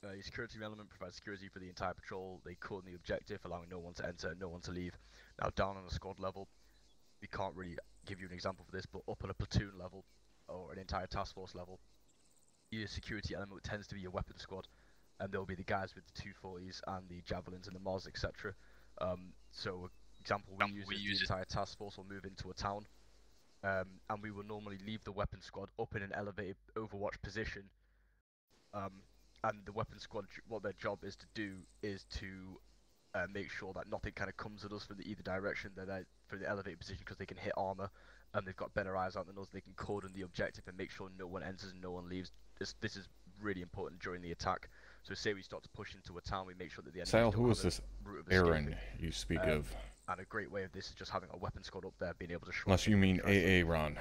Your security element provides security for the entire patrol. They cordon the objective, allowing no one to enter, no one to leave. Now down on a squad level, we can't really give you an example for this, but up on a platoon level or an entire task force level, your security element tends to be your weapon squad, and there'll be the guys with the 240s and the javelins and the Mars, etc. So example we use the entire task force will move into a town, and we will normally leave the weapon squad up in an elevated overwatch position. And the weapon squad, what their job is to do is to make sure that nothing kind of comes at us from either direction. They're there for the elevated position because they can hit armor, and they've got better eyes out than us. They can cordon the objective and make sure no one enters and no one leaves. This is really important during the attack. So say we start to push into a town, we make sure that the enemy Sal, who is this Aaron you speak of? And a great way of this is just having a weapon squad up there, being able to shrug. Unless you mean AA, Ron.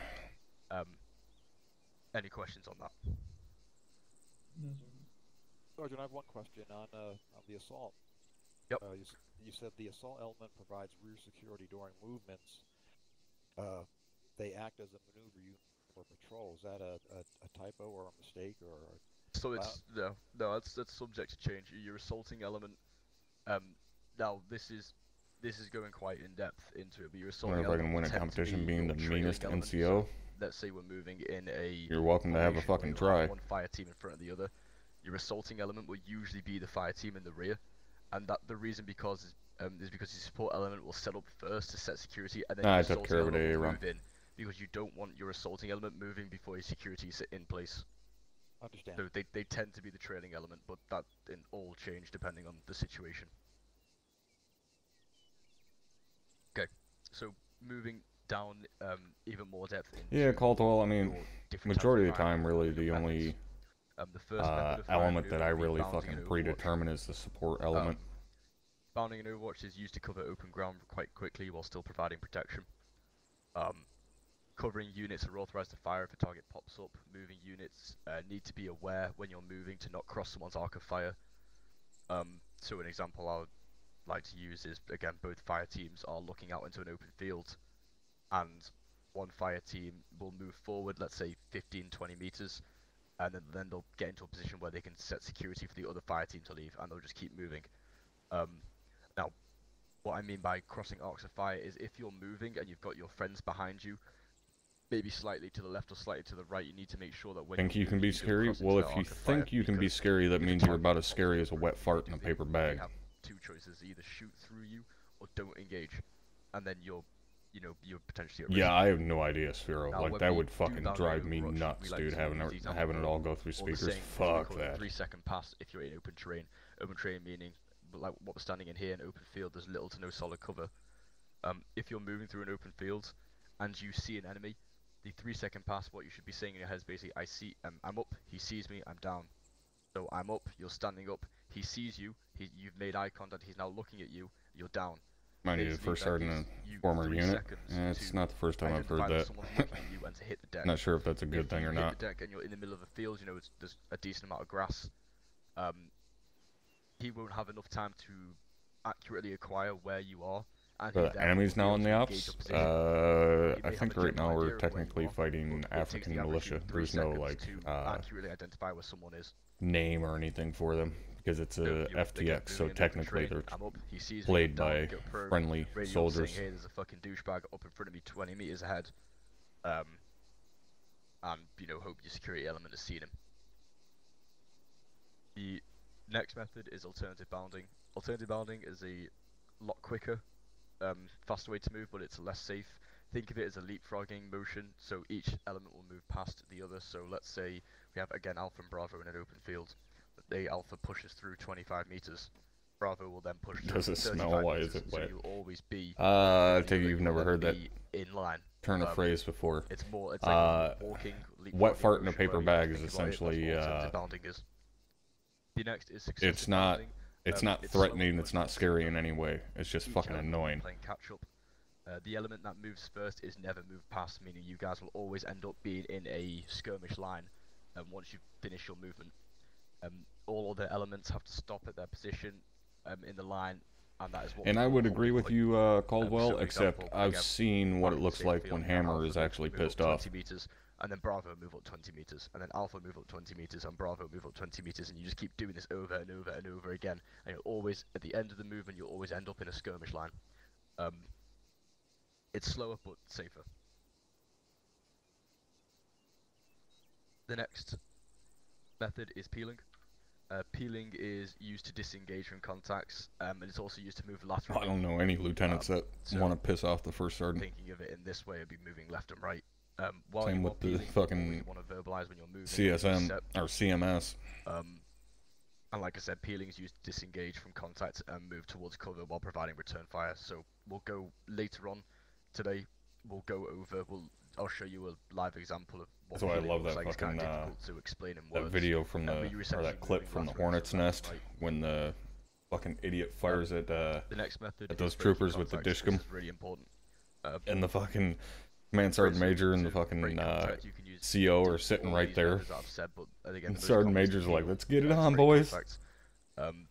Any questions on that? No, sir. Sergeant, I have one question on the assault. Yep. You said the assault element provides rear security during movements. They act as a maneuver unit for patrol. Is that a typo or a mistake or? So it's no, that's subject to change. Your assaulting element. Now this is going quite in depth into it, but your assaulting Wonder if I can element win a will tend to competition be being your the trailing meanest element. NCO. So let's say we're moving in a. You're welcome to have a formation where fucking you'll try. have one fire team in front of the other. Your assaulting element will usually be the fire team in the rear, and that the reason is because your support element will set up first to set security, and then your I took assaulting care of it, element will Ron. move in, because you don't want your assaulting element moving before your security is in place. Understand. So they tend to be the trailing element, but that in all change depending on the situation. Okay, so moving down even more depth into Yeah, Caldwell, I mean, your different types majority of the firing time, really, the methods. only The first method of firing element that I maneuver would be really bounding fucking and overwatch. predetermine is the support element. Bounding and overwatch is used to cover open ground quite quickly while still providing protection. Covering units are authorized to fire if a target pops up. Moving units need to be aware when you're moving to not cross someone's arc of fire. So an example I would like to use is, again, both fire teams are looking out into an open field, and one fire team will move forward, let's say 15-20 meters, and then they'll get into a position where they can set security for the other fire team to leave, and they'll just keep moving. Now, what I mean by crossing arcs of fire is if you're moving and you've got your friends behind you, maybe slightly to the left or slightly to the right, you need to make sure that when Think you're you can moving, be don't scary? cross into Well, their if you arc of fire, think you can be because scary, that if a means you're target about as pops up, scary as a what wet fart do in a they- paper they bag. have two choices: either shoot through you or don't engage, and then you're potentially at risk. Yeah, I have no idea, Sphero. Now, Like, when that we would do fucking boundary drive me overwatch, nuts, we like dude, to having use the example it all of go through what we're speakers. saying is we Fuck call it a that. 3-second pass if you're in open terrain. Open terrain meaning, like what we're standing in here, in open field, there's little to no solid cover. If you're moving through an open field and you see an enemy, the 3-second pass, what you should be saying in your head is basically, I'm up, he sees me, I'm down. So I'm up, you're standing up, he sees you, you've made eye contact, he's now looking at you, you're down. Mind you, the Basically, first that sergeant in gives a you former 3 unit. seconds It's to not the first time I've heard identify that. someone's looking at you and to hit the deck. Not sure if that's a good If thing you or hit not. the deck and you're in the middle of a field, there's a decent amount of grass. He won't have enough time to accurately acquire where you are. And The enemies now in the ops? I think right now we're technically fighting African militia. There's no, like, accurately identify where someone is. name or anything for them, because it's a FTX, so technically they're played by friendly soldiers. Saying, hey, there's a fucking douchebag up in front of me 20 meters ahead. And, hope your security element has seen him. The next method is alternative bounding. Alternative bounding is a lot quicker, faster way to move, but it's less safe. Think of it as a leapfrogging motion, so each element will move past the other. So let's say we have, again, Alpha and Bravo in an open field. The Alpha pushes through 25 meters. Bravo will then push through Does it 35 smell? Why meters, is it so wet? you'll always be... I take it you've never heard that in line. turn of phrase before. It's like walking, wet fart in a leapfrogging paper motion, bag where is you think about it, essentially, that's what alternative bounding is. The next is successive it's not bounding. it's not It's slower, threatening, but it's not scary in any way. It's just each fucking element annoying. playing catch up. The element that moves first is never moved past, meaning you guys will always end up being in a skirmish line once you finish your movement. All other elements have to stop at their position in the line, and that is what. And I would agree with you, Caldwell, So, except example, I've again, seen what it Bravo looks stay like field, when and Hammer Alpha is actually move up pissed off. 20 meters, and then Bravo move up 20 meters, and then Alpha move up 20 meters, and Bravo move up 20 meters, and you just keep doing this over and over and over again, and you'll always, at the end of the movement, you'll always end up in a skirmish line. It's slower, but safer. The next method is peeling. Peeling is used to disengage from contacts, and it's also used to move laterally. I don't know any lieutenants that so want to piss off the first sergeant. Thinking of it in this way, it'd be moving left and right. Same with the fucking want to verbalize when you're moving, CSM or CMS. And like I said, peeling is used to disengage from contact and move towards cover while providing return fire. So we'll go later on today. We'll go over. I'll show you a live example of what That's why I peeling love looks that like. It's kind fucking of difficult to explain in that words. video from where the you're or essentially that clip moving from the laterally, Hornet's so left Nest and right. when the fucking idiot fires at The next method those is breaking troopers with the contacts. dishcum. This is really important. And the fucking command sergeant major and the fucking CO are sitting right there. And sergeant major's like, let's get it on, boys.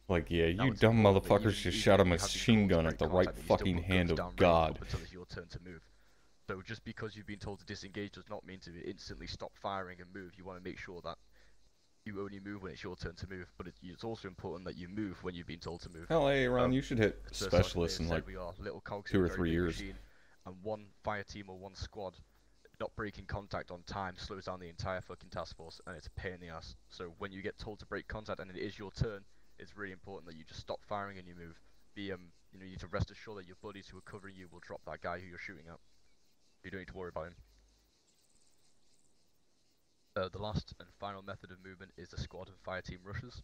Like, yeah, you dumb motherfuckers just shot a machine gun at the right fucking hand of God. Until it's your turn to move. So just because you've been told to disengage does not mean to instantly stop firing and move. You want to make sure that you only move when it's your turn to move, but it's also important that you move when you've been told to move. Hell, hey, Ron, you should hit So specialist in said like we are little cogs 2 in or a very 3 big years. machine, and one fire team or one squad not breaking contact on time slows down the entire fucking task force, and it's a pain in the ass. So when you get told to break contact and it is your turn, it's really important that you just stop firing and you move. You need to rest assured that your buddies who are covering you will drop that guy who you're shooting at. You don't need to worry about him. The last and final method of movement is the squad and fire team rushes.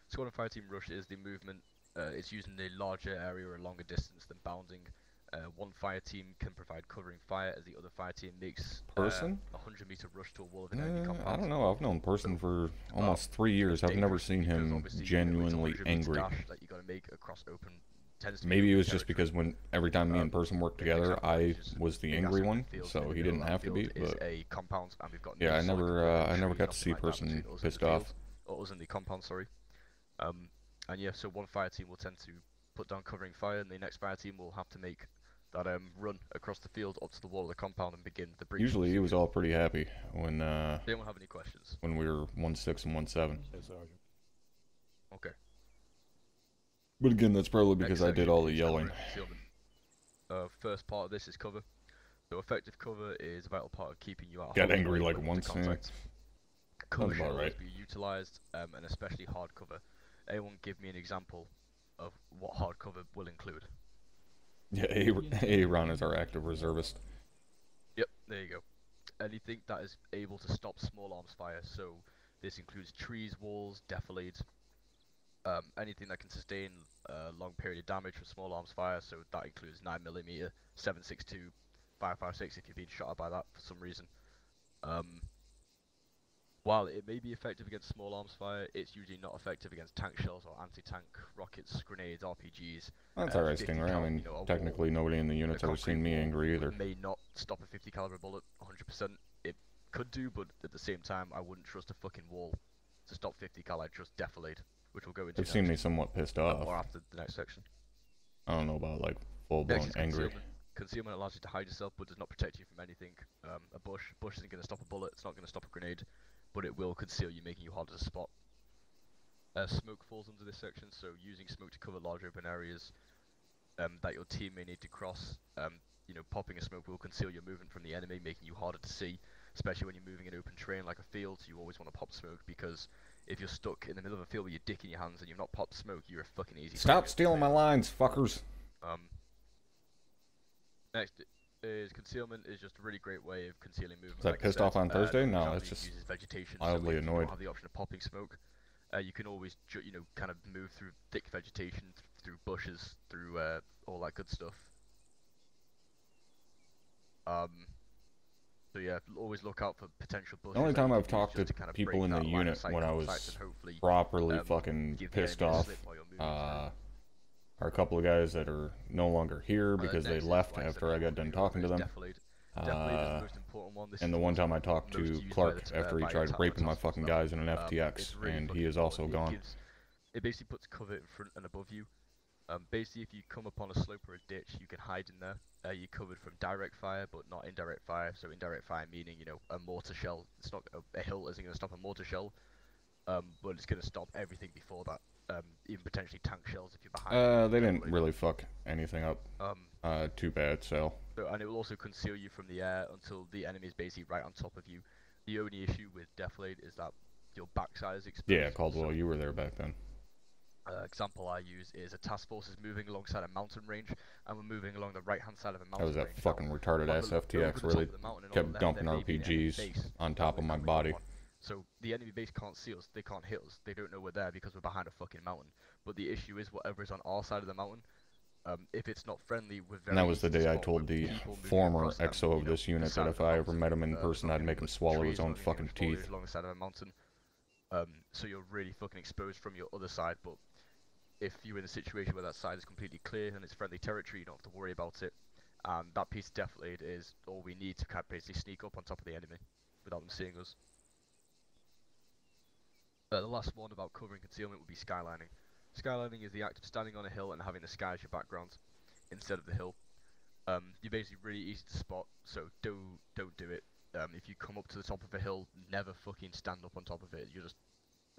Squad and fire team rush is the movement. It's using a larger area or a longer distance than bounding. One fire team can provide covering fire as the other fire team makes a 100-meter rush to a wall of an enemy compound. I don't know. I've known Person for almost 3 years. I've never seen him genuinely angry. That you gotta make across open Maybe it was just because every time me and Person worked together, I was the angry one, so he didn't have to be. But yeah, I never got to see Person pissed off. Or was in the compound, sorry. And yeah, so one fire team will tend to put down covering fire, and the next fire team will have to make that run across the field up to the wall of the compound and begin the breach. Usually, he was all pretty happy when they won't have any questions. When we were 1-6 and 1-7. Yes, Sergeant. Okay. But again, that's probably because I did all the yelling. First part of this is cover. So effective cover is a vital part of keeping you out. Got angry like once. Cover should always be utilized, and especially hard cover. Anyone give me an example of what hard cover will include? Yeah, Ron is our active reservist. Yep, there you go. Anything that is able to stop small arms fire. So this includes trees, walls, defilades. Anything that can sustain a long period of damage from small arms fire, so that includes 9mm, 7.62, 5.56 if you've been shot at by that for some reason. While it may be effective against small arms fire, it's usually not effective against tank shells or anti-tank rockets, grenades, RPGs. That's alright, Stingray. I mean, technically nobody in the unit's ever seen me angry either. It may not stop a 50 caliber bullet 100%. It could do, but at the same time, I wouldn't trust a fucking wall to stop 50 cal. I'd trust defilade, which will go into. They've seen me somewhat pissed off. Or after the next section. I don't know about like full-blown angry. Concealment allows you to hide yourself, but does not protect you from anything. A bush isn't going to stop a bullet. It's not going to stop a grenade, but it will conceal you, making you harder to spot. Smoke falls under this section, so using smoke to cover large open areas that your team may need to cross. Popping a smoke will conceal your movement from the enemy, making you harder to see, especially when you're moving in open terrain like a field. You always want to pop smoke, because if you're stuck in the middle of a field with your dick in your hands and you've not popped smoke, you're a fucking easy. Stop stealing my lines, fuckers. Next is concealment is just a really great way of concealing movement. Is that pissed off on Thursday? No, it's just mildly annoyed. You don't have the option of popping smoke. You can always, kind of move through thick vegetation, through bushes, through all that good stuff. So yeah, always look out for potential bushes. The only time I've talked to people in the unit when I was properly fucking pissed off are a couple of guys that are no longer here because they left after I got done talking to them. And the one time I talked to Clark after he tried raping my fucking guys in an FTX, and he is also gone. It basically puts cover in front and above you. Basically, if you come upon a slope or a ditch, you can hide in there. You're covered from direct fire, but not indirect fire. So indirect fire meaning, a mortar shell. It's not a hill isn't going to stop a mortar shell, but it's going to stop everything before that. Even potentially tank shells if you're behind. They didn't really fuck anything up. Too bad. So. And it will also conceal you from the air until the enemy is basically right on top of you. The only issue with defilade is that your backside is exposed. Yeah, Caldwell, you were there back then. Example I use is a task force is moving alongside a mountain range, and we're moving along the right-hand side of a mountain range. That was that fucking retarded ass FTX where they kept dumping RPGs on top of my body. So the enemy base can't see us, they can't hit us, they don't know we're there because we're behind a fucking mountain. But the issue is whatever is on our side of the mountain, if it's not friendly, we're very. And that was the day I told the former XO of this unit that if I ever met him in person, I'd make him swallow his own fucking teeth. Along the side of a mountain. So you're really fucking exposed from your other side, but if you're in a situation where that side is completely clear and it's friendly territory, you don't have to worry about it. And that piece of defilade is all we need to basically sneak up on top of the enemy without them seeing us. The last one about covering concealment would be skylining. Skylining is the act of standing on a hill and having the sky as your background instead of the hill. You're basically really easy to spot, so don't do it. If you come up to the top of a hill, never fucking stand up on top of it. You're just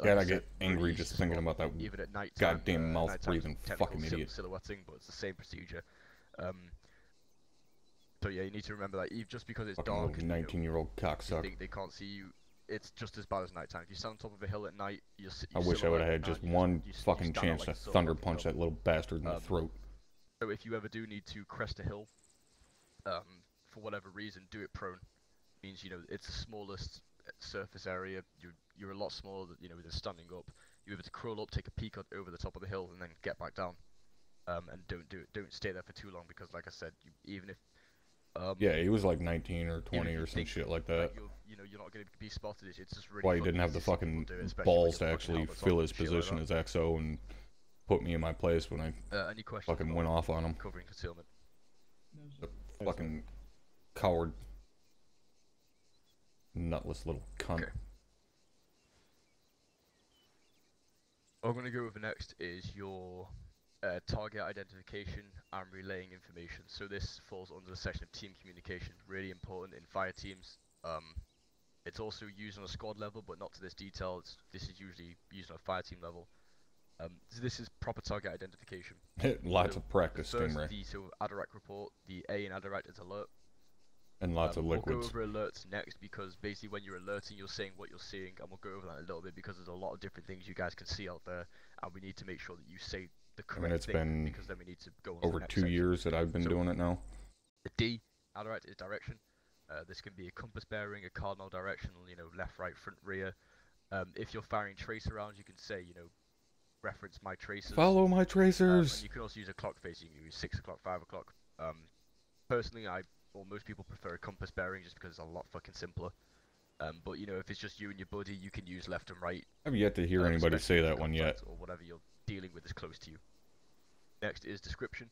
God, I get angry just thinking about that even at night goddamn mouth breathing fucking idiot. Silhouetting, but it's the same procedure. So yeah, you need to remember that just because it's fucking dark, little 19-year-old you cocksucker. think they can't see you, it's just as bad as nighttime. If you stand on top of a hill at night, I wish I would have had just one fucking chance to thunder punch that little bastard in the throat. So if you ever do need to crest a hill, for whatever reason, do it prone. It means, you know, it's the smallest surface area. You're a lot smaller, you know, than standing up. You're able to crawl up, take a peek over the top of the hill, and then get back down. And don't stay there for too long because, like I said, even if yeah, he was like 19 or 20 or some shit like that. You're not going to be spotted. It's just really. Why he didn't have the fucking balls to actually fill his position as XO and put me in my place when I fucking went off on him. Covering concealment. The fucking coward, nutless little cunt. Okay. What I'm going to go over next is your target identification and relaying information. So this falls under the section of team communication. Really important in fire teams. It's also used on a squad level, but not to this detail. This is usually used on a fire team level. So this is proper target identification. Lots of practice, Stingray. The ADIRAC report, the A in ADIRAC is alert. And lots of liquids. We'll go over alerts next because basically when you're alerting, you're saying what you're seeing, and we'll go over that a little bit because there's a lot of different things you guys can see out there, and we need to make sure that you say the correct thing because then we need to go on over to the next 2 section. years that I've been doing it now. The D, ADIRAC, is direction. This can be a compass bearing, a cardinal direction, you know, left, right, front, rear. If you're firing tracer rounds, you can say, you know, reference my tracers. Follow my tracers. And you can also use a clock face. You can use 6 o'clock, 5 o'clock. Personally, most people prefer a compass bearing just because it's a lot fucking simpler. But you know, if it's just you and your buddy, you can use left and right. I've yet to hear anybody say that one yet. Or whatever you're dealing with is close to you. Next is description.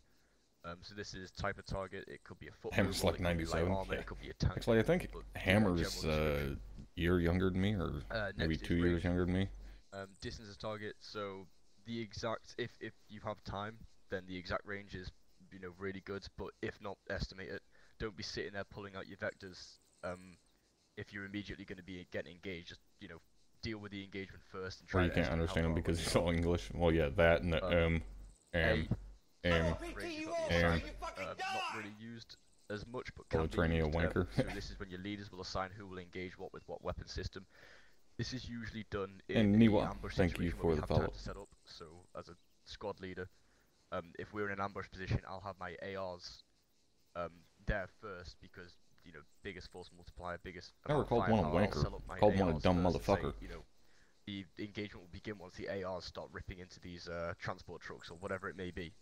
So this is type of target. It could be a foot. Hammer's like 97. ArmA, it could be a tank. Actually, I think Hammer's a year younger than me, or maybe 2 years younger than me. Distance of target. So the exact, if you have time, then the exact range is, you know, really good. But if not, estimate it. Don't be sitting there pulling out your vectors. If you're immediately going to be getting engaged, just, you know, deal with the engagement first and try. Or you can't understand him because he's all English. Well, yeah, that and the not really used as much, but can be used. Wanker. So this is when your leaders will assign who will engage what with what weapon system. This is usually done in and an Niwa, ambush thank you situation for where we the have time follow. to set up. So as a squad leader, if we're in an ambush position, I'll have my ARs there first because, you know, biggest force multiplier, biggest. I never called one a wanker. Called one a dumb motherfucker. You know, the engagement will begin once the ARs start ripping into these transport trucks or whatever it may be.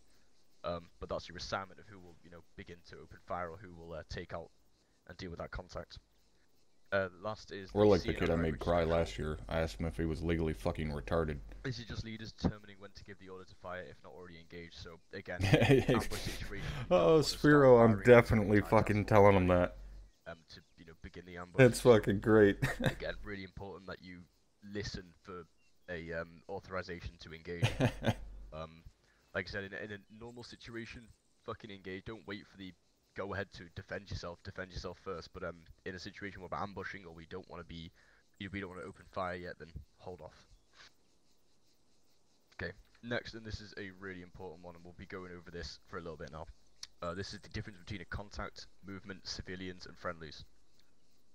But that's your assignment of who will, you know, begin to open fire or who will take out and deal with that contact. Last is. Or like the kid I made cry last year. I asked him if he was legally fucking retarded. This is just leaders determining when to give the order to fire if not already engaged. So again, ambush situation. Oh, Sphero, I'm definitely fucking telling him that. To, you know, begin the ambush. It's fucking great. Again, really important that you listen for a authorization to engage. Like I said, in a normal situation, fucking engage. Don't wait for the go ahead to defend yourself first. But in a situation where we're ambushing or we don't want to open fire yet, then hold off. Okay, next, and this is a really important one, and we'll be going over this for a little bit now. This is the difference between a contact, movement, civilians, and friendlies.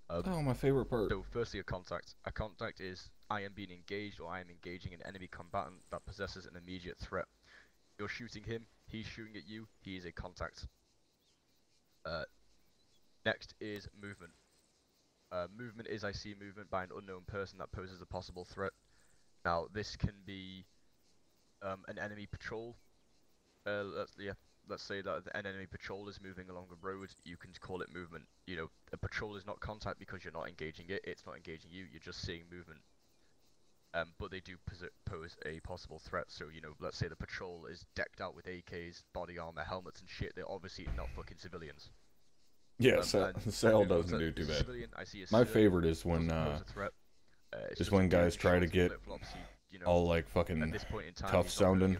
Oh, my favorite part. So, firstly, a contact. A contact is I am being engaged or I am engaging an enemy combatant that possesses an immediate threat. You're shooting him, he's shooting at you, he is a contact. Next is movement. Movement is I see movement by an unknown person that poses a possible threat. Now, this can be an enemy patrol. Let's say that an enemy patrol is moving along a road, you can call it movement. You know, a patrol is not contact because you're not engaging it, it's not engaging you, you're just seeing movement. but they do pose a possible threat. So, you know, let's say the patrol is decked out with AKs, body armor, helmets and shit. They're obviously not fucking civilians. Yeah, Sal doesn't do too bad. My favorite is when guys try to get all like fucking tough sounding.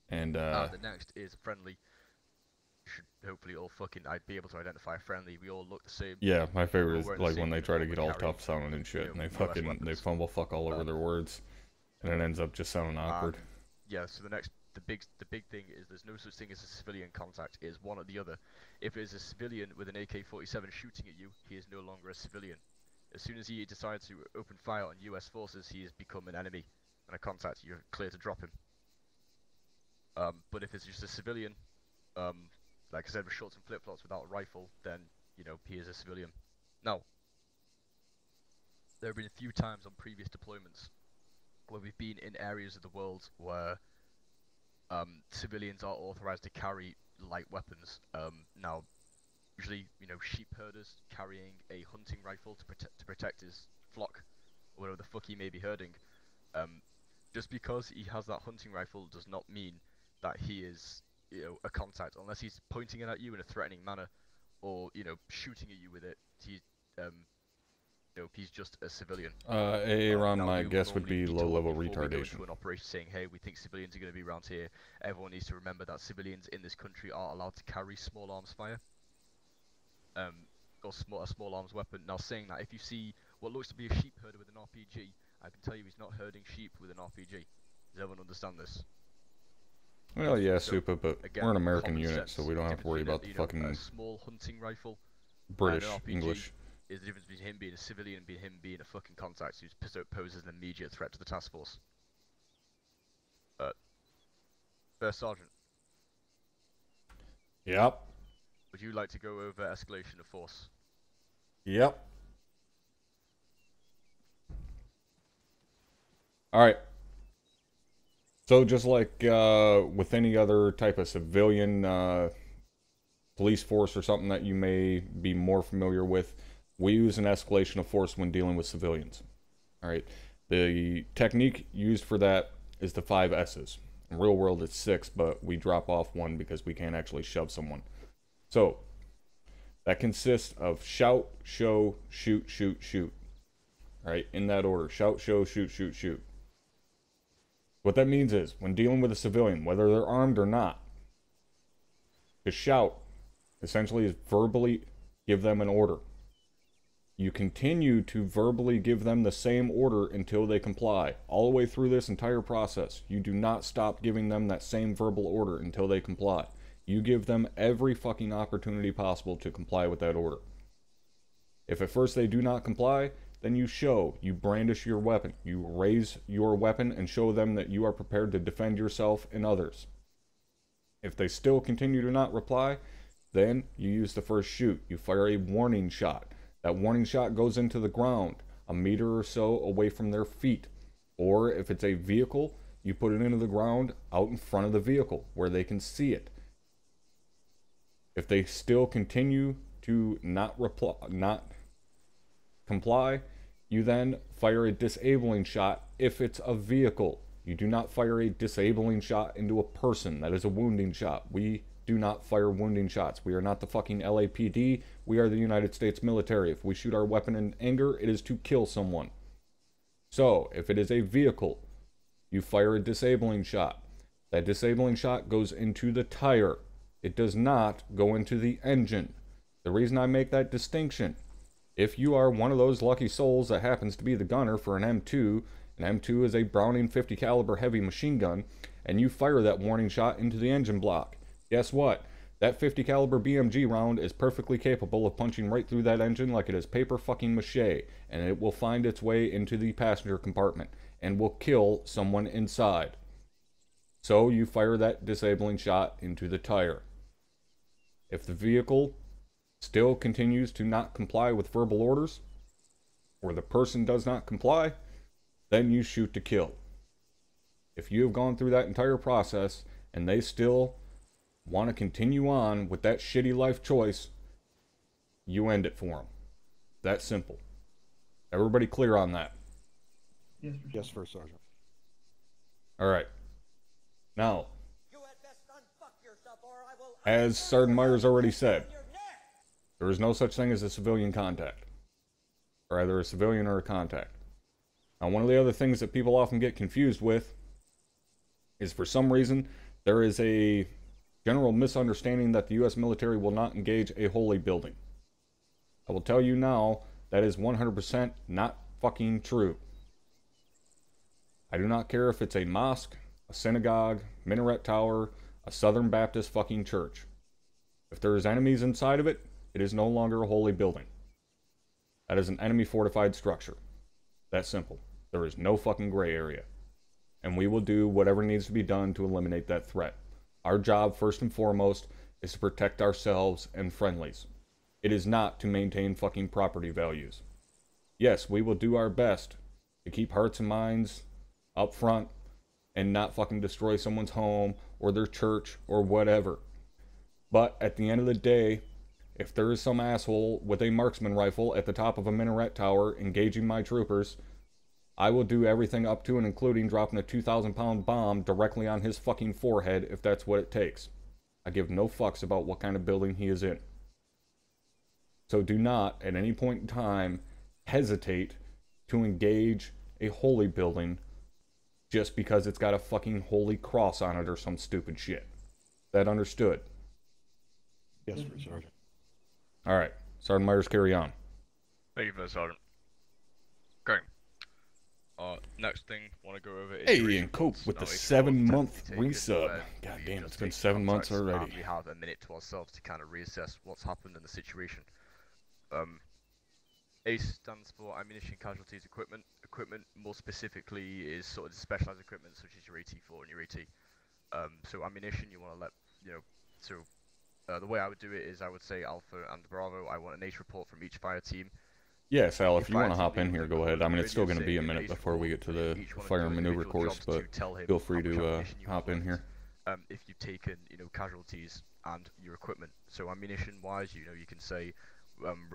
And the next is friendly. Should hopefully all fucking I'd be able to identify friendly. We all look the same. Yeah, my favorite is like when they try to get all tough sounding and shit, and they fumble fuck all over their words, and it ends up just sounding awkward. Yeah, so the big thing is there's no such thing as a civilian contact. It is one or the other. If it is a civilian with an AK-47 shooting at you, he is no longer a civilian. As soon as he decides to open fire on US forces, he has become an enemy and a contact. You're clear to drop him. But if it's just a civilian, like I said, with shorts and flip-flops without a rifle, then, you know, he is a civilian. Now, there have been a few times on previous deployments where we've been in areas of the world where civilians are authorized to carry light weapons. Now, usually, you know, sheep herders carrying a hunting rifle to protect his flock, or whatever the fuck he may be herding. Just because he has that hunting rifle does not mean that he is, you know, a contact, unless he's pointing it at you in a threatening manner, or, you know, shooting at you with it. He's, you know, he's just a civilian. Aaron, my guess would be low-level retardation. An operation saying, hey, we think civilians are going to be around here. Everyone needs to remember that civilians in this country are allowed to carry small arms fire, or a small arms weapon. Now, saying that, if you see what looks to be a sheep herder with an RPG, I can tell you he's not herding sheep with an RPG. Does everyone understand this? Well, yeah, super, but again, we're an American unit, so we don't have to worry about the fucking a small hunting rifle, British English. Is the difference between him being a civilian and him being a fucking contact who poses an immediate threat to the task force. First Sergeant. Yep. Would you like to go over escalation of force? Yep. Alright. So just like with any other type of civilian police force or something that you may be more familiar with, we use an escalation of force when dealing with civilians. Alright. The technique used for that is the 5 S's. In real world it's 6, but we drop off 1 because we can't actually shove someone. So, that consists of shout, show, shoot, shoot, shoot. Alright, in that order. Shout, show, shoot, shoot, shoot. What that means is, when dealing with a civilian, whether they're armed or not, to shout, essentially, is verbally give them an order. You continue to verbally give them the same order until they comply. All the way through this entire process, you do not stop giving them that same verbal order until they comply. You give them every fucking opportunity possible to comply with that order. If at first they do not comply, then you show, you brandish your weapon. You raise your weapon and show them that you are prepared to defend yourself and others. If they still continue to not reply, then you use the first shoot. You fire a warning shot. That warning shot goes into the ground, a meter or so away from their feet. Or if it's a vehicle, you put it into the ground out in front of the vehicle where they can see it. If they still continue to not comply, you then fire a disabling shot if it's a vehicle. You do not fire a disabling shot into a person. That is a wounding shot. We do not fire wounding shots. We are not the fucking LAPD. We are the United States military. If we shoot our weapon in anger, it is to kill someone. So, if it is a vehicle, you fire a disabling shot. That disabling shot goes into the tire. It does not go into the engine. The reason I make that distinction, if you are one of those lucky souls that happens to be the gunner for an M2, an M2 is a Browning 50 caliber heavy machine gun, and you fire that warning shot into the engine block, guess what? That 50 caliber BMG round is perfectly capable of punching right through that engine like it is paper fucking mache, and it will find its way into the passenger compartment and will kill someone inside. So you fire that disabling shot into the tire. If the vehicle still continues to not comply with verbal orders, or the person does not comply, then you shoot to kill. If you have gone through that entire process and they still want to continue on with that shitty life choice, you end it for them. That simple. Everybody clear on that? Yes, for Yes, First Sergeant. All right. Now, You had best unfuck yourself, or I will. as Sergeant Myers already said, Your neck. there is no such thing as a civilian contact, or either a civilian or a contact. Now, one of the other things that people often get confused with is, for some reason, there is a general misunderstanding that the U.S. military will not engage a holy building. I will tell you now, that is 100% not fucking true. I do not care if it's a mosque, a synagogue, minaret tower, a Southern Baptist fucking church. If there is enemies inside of it, it is no longer a holy building. That is an enemy fortified structure. That simple. There is no fucking gray area. And we will do whatever needs to be done to eliminate that threat. Our job, first and foremost, is to protect ourselves and friendlies. It is not to maintain fucking property values. Yes, we will do our best to keep hearts and minds up front and not fucking destroy someone's home or their church or whatever. But at the end of the day, if there is some asshole with a marksman rifle at the top of a minaret tower engaging my troopers, I will do everything up to and including dropping a 2,000-pound bomb directly on his fucking forehead if that's what it takes. I give no fucks about what kind of building he is in. So do not, at any point in time, hesitate to engage a holy building just because it's got a fucking holy cross on it or some stupid shit. That understood? Yes, First Sergeant. Alright, Sergeant Myers, carry on. Thank you, First Sergeant. Okay. Next thing I want to go over is Hey, and Cope with the 7-month resub. God damn, it's been 7 months already. We have a minute to ourselves to kind of reassess what's happened in the situation. ACE stands for Ammunition Casualties Equipment. Equipment, more specifically, is sort of specialized equipment such as your AT4 and your AT. So ammunition, you want to let, you know, so the way I would do it is I would say Alpha and Bravo, I want an ACE report from each fire team. Yeah, Sal, if you want to hop in here, go ahead. I mean, it's still going to be a minute before we get to the fire and maneuver course, but feel free to hop in here. If you've taken, you know, casualties and your equipment. So ammunition-wise, you know, you can say,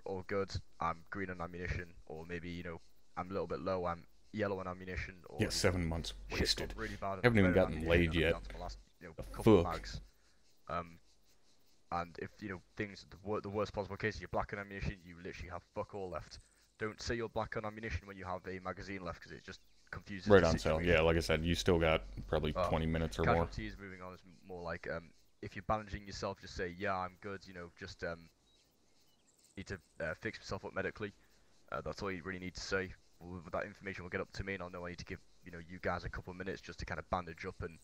all good, I'm green on ammunition, or maybe, you know, I'm a little bit low, I'm yellow on ammunition. Or, yeah, 7 months wasted. Really bad, haven't even gotten laid yet. Last, you know, couple of Fuck. mags. And if, you know, things, the worst possible case is you're black on ammunition, you literally have fuck all left. Don't say you're black on ammunition when you have a magazine left, because it just confuses right the on, Sal. situation. Yeah, like I said, you still got probably 20 minutes or more. Casualties, moving on, is more like, if you're bandaging yourself, just say, yeah, I'm good, you know, just, need to fix myself up medically. That's all you really need to say. With that information will get up to me, and I'll know I need to give, you know, you guys a couple of minutes just to kind of bandage up and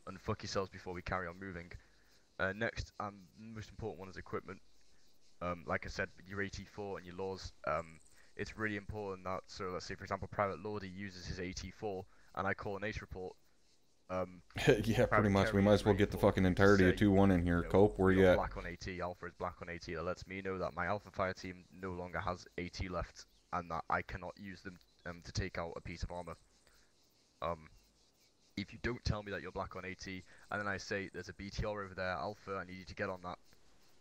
unfuck yourselves before we carry on moving. Next, the most important one is equipment. Like I said, your AT4 and your laws, it's really important that, so let's say for example Private Lordy uses his AT4 and I call an ACE report. Yeah, pretty much. We might as well get the fucking entirety of 2-1 in here. You know, Cope, where you at? Black on AT, Alpha is black on AT. That lets me know that my Alpha fire team no longer has AT left and that I cannot use them to take out a piece of armor. If you don't tell me that you're black on AT, and then I say there's a BTR over there, Alpha, I need you to get on that,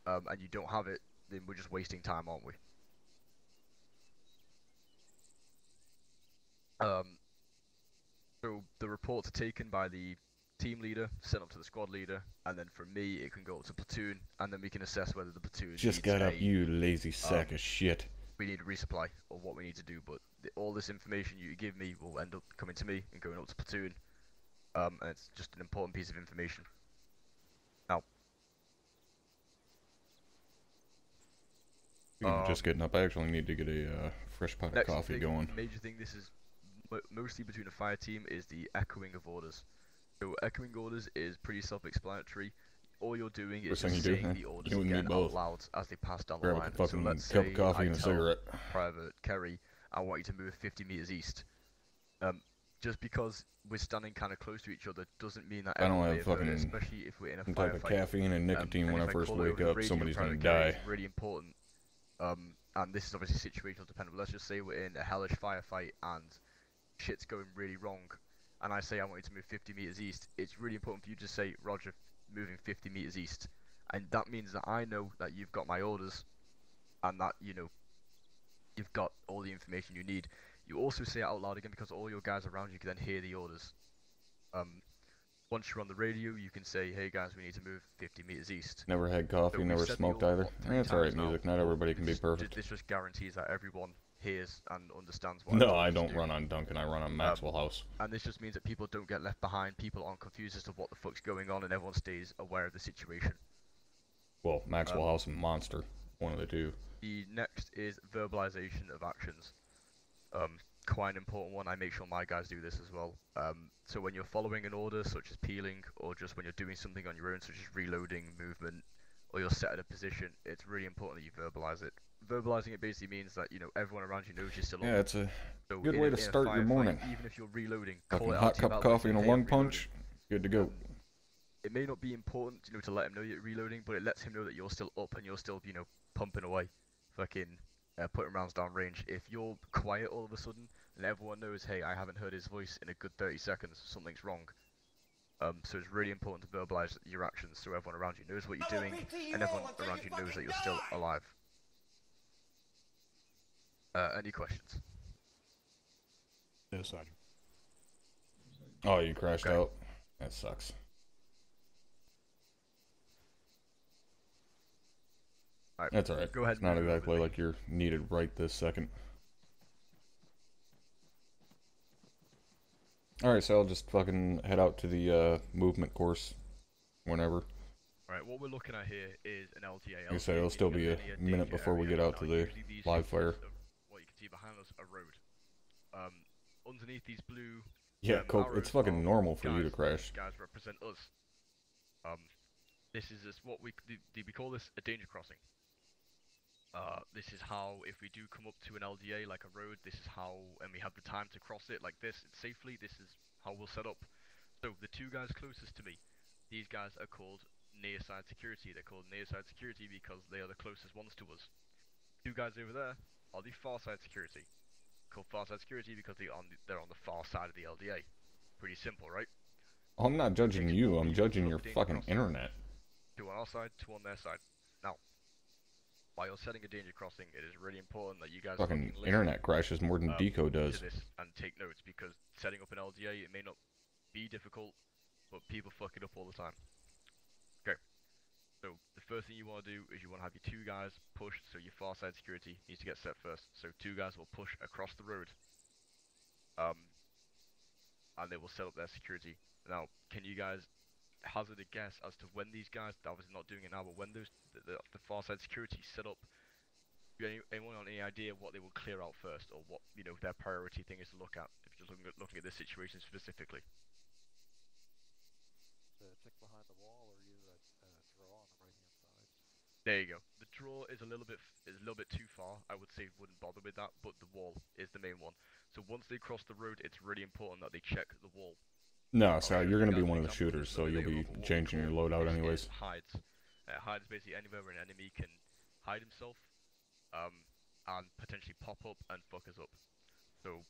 and you don't have it, then we're just wasting time, aren't we? So the reports are taken by the team leader, sent up to the squad leader, and then from me it can go up to platoon, and then we can assess whether the platoon just got up, you lazy sack of shit. We need a resupply, or what we need to do, but all this information you give me will end up coming to me and going up to platoon. And it's just an important piece of information. Now, just getting up. I actually need to get a fresh pot of coffee going. Major thing, this is mostly between a fire team, is the echoing of orders. So echoing orders is pretty self-explanatory. All you're doing is just saying the orders again out loud as they pass down the line. So let's say cup of coffee and a cigarette. Private Kerry, I want you to move 50 meters east. Just because we're standing kind of close to each other doesn't mean that I don't have fucking especially if we're in a some type of caffeine and nicotine when I first wake up. Somebody's gonna die. It's really important. And this is obviously situational dependent. Let's just say we're in a hellish firefight and shit's going really wrong, and I say I want you to move 50 meters east. It's really important for you to say, Roger, moving 50 meters east, and that means that I know that you've got my orders, and that, you know, you've got all the information you need. You also say it out loud again because all your guys around you can then hear the orders. Once you're on the radio, you can say, "Hey guys, we need to move 50 meters east." Never had coffee, So never we've said the smoked order, either. what, 3 That's alright times now, music. Not but everybody can be perfect. This just guarantees that everyone hears and understands what No, everyone I needs to don't do. run on Duncan. I run on Maxwell House. And this just means that people don't get left behind, people aren't confused as to what the fuck's going on, and everyone stays aware of the situation. Well, Maxwell House and Monster. One of the two. The next is verbalization of actions. Quite an important one. I make sure my guys do this as well. So when you're following an order, such as peeling, or just when you're doing something on your own, such as reloading, movement, or you're set at a position, it's really important that you verbalize it. Verbalizing it basically means that, you know, everyone around you knows you're still on. Yeah, it's a So good way to start your morning. Even if you're reloading, Fucking call it hot out to your cup of battle, coffee say, and a "Hey, lung I'm reloading." punch. Good to go. It may not be important, you know, to let him know you're reloading, but it lets him know that you're still up and you're still, you know, pumping away, fucking putting rounds down range. If you're quiet all of a sudden, and everyone knows, hey, I haven't heard his voice in a good 30 seconds, something's wrong. So it's really important to verbalize your actions so everyone around you knows what you're doing, and everyone around you knows that you're still alive. Any questions? No, Sergeant. Oh, you crashed out. That sucks. Alright, That's alright. Go ahead. It's not exactly like you're needed right this second. Alright, so I'll just fucking head out to the movement course whenever. Alright, what we're looking at here is an LTA. Like I say, it'll still be a minute before we get out to the live fire. What you can see behind us, a road. Underneath these blue. Yeah, Coke, it's arrows fucking are normal for you to guys. crash. Guys represent us. This is just what we call this a danger crossing. This is how, if we do come up to an LDA like a road, this is how, and we have the time to cross it like this safely, this is how we'll set up. So the two guys closest to me, these guys are called near side security. They're called near side security because they are the closest ones to us. Two guys over there are the far side security. Called far side security because they're on the far side of the LDA. Pretty simple, right? I'm not judging you, I'm judging your fucking internet. Two on our side, two on their side. Now, while you're setting a danger crossing, it is really important that you guys Fucking internet crashes more than Deco does. to this and take notes, because setting up an LDA, it may not be difficult, but people fuck it up all the time. Okay, so the first thing you want to do is you want to have your two guys push, so your far side security needs to get set first. So two guys will push across the road, and they will set up their security. Now, can you guys hazard a guess as to when these guys, that was not doing it now, but when those the far side security set up, anyone on any idea what they will clear out first, or what, you know, their priority thing is to look at, if you're just looking at this situation specifically? The tick behind the wall, or either a draw on the right-hand side. There you go. The draw is a little bit too far. I would say wouldn't bother with that, but the wall is the main one. So once they cross the road, it's really important that they check the wall. No, so you're gonna be one of the shooters, so you'll be changing your loadout anyways. Hides. Hide is basically anywhere where an enemy can hide himself, and potentially pop up and fuck us up. So,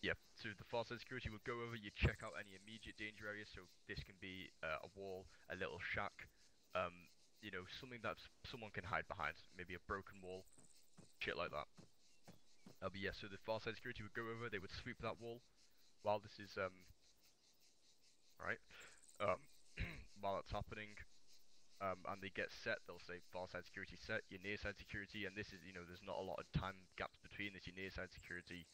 yeah. So the far side security will go over. You check out any immediate danger areas. So this can be a wall, a little shack, you know, something that someone can hide behind. Maybe a broken wall, shit like that. But yeah. So the far side security would go over. They would sweep that wall while this is Right, while that's happening, and they get set, they'll say far side security set, your near side security, and this is, you know, there's not a lot of time gaps between this. Your near side security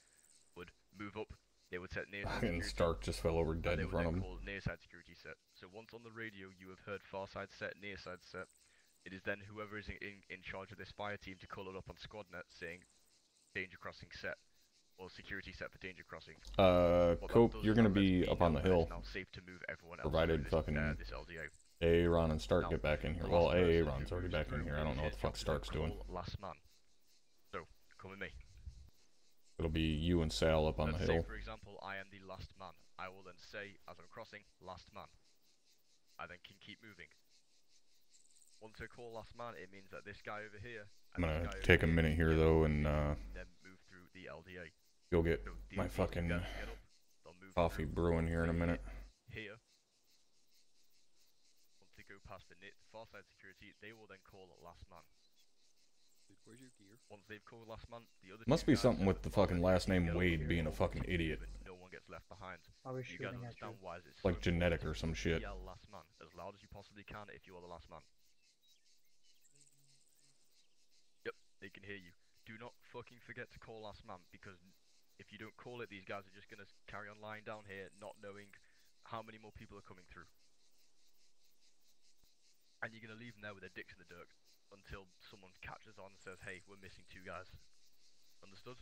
would move up, they would set near side And security, Stark just fell over dead in front of him. call near side security set. So once on the radio you have heard far side set, near side set, it is then whoever is in charge of this fire team to call it up on squadnet saying danger crossing set. Or security set for danger crossing. Cope, you're gonna be up on the hill. Now safe to move everyone else Provided this, fucking this LDA. Aaron and Stark get back in here. Well, Aaron's Aaron's already back in here. I don't know what the fuck Stark's doing. Last man. So, come with me. It'll be you and Sal up on the Let's hill. say, for example, I am the last man. I will then say, as I'm crossing, last man. I then can keep moving. Once I call last man, it means that this guy over here... I'm gonna take a minute here, though, and then move through the LDA. go get my fucking coffee brewing here in a minute. Here, once they go past the far side security, they will then call last man. Dude, where's your gear? Once they've called last man, the other Must two be guys something have with the fucking already last name get Wade over being a forward fucking to idiot. and no one gets left behind. I was You guys shooting at you. understand why it's Like so genetic or important some to shit. yell last man as loud as you possibly can if you are the last man. Yep, they can hear you. Do not fucking forget to call last man, because if you don't call it, these guys are just gonna carry on lying down here, not knowing how many more people are coming through. And you're gonna leave them there with their dicks in the dirt until someone catches on and says, "Hey, we're missing 2 guys." Understood?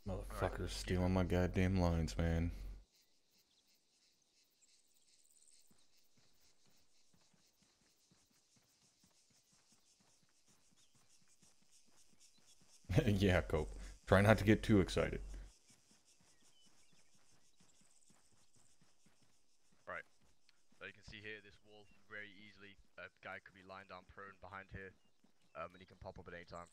Motherfuckers stealing my goddamn lines, man. Yeah, Cope. Try not to get too excited. Right. So you can see here, this wall very easily. A guy could be lying down prone behind here, and he can pop up at any time.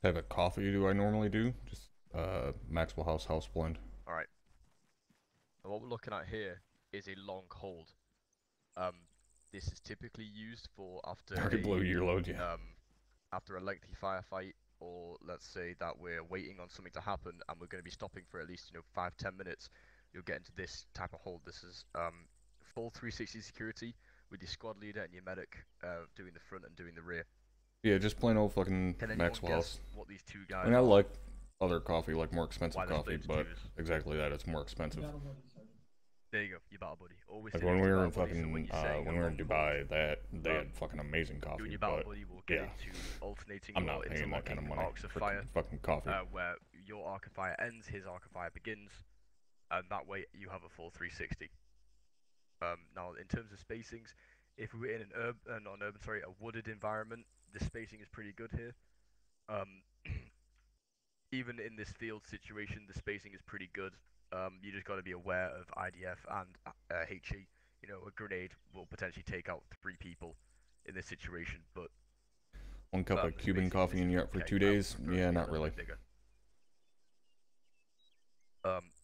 Have a coffee do I normally do? Just Maxwell House blend. Alright. And what we're looking at here is a long hold. This is typically used for after Already blew your load, yeah. after a lengthy firefight, or let's say that we're waiting on something to happen and we're going to be stopping for at least 5-10 minutes. You'll get into this type of hold. This is full 360 security with your squad leader and your medic doing the front and doing the rear. Yeah, just plain old fucking Maxwell House. What these 2 guys I mean, I like other coffee, like more expensive coffee, but twos. exactly that, it's more expensive. There you go, your battle buddy. Always Like when we were in fucking, when we were in Dubai, they had fucking amazing coffee, your but battle buddy will get yeah, into alternating I'm or not paying that kind of interlocking money arcs of for fire, fucking coffee. where your arc of fire ends, his arc of fire begins, and that way you have a full 360. Now, in terms of spacings, if we were in a wooded environment, the spacing is pretty good here. Even in this field situation, the spacing is pretty good. You just got to be aware of IDF and HE. A grenade will potentially take out 3 people in this situation, but 1 cup of Cuban coffee and you're up for 2 days? Yeah, not really.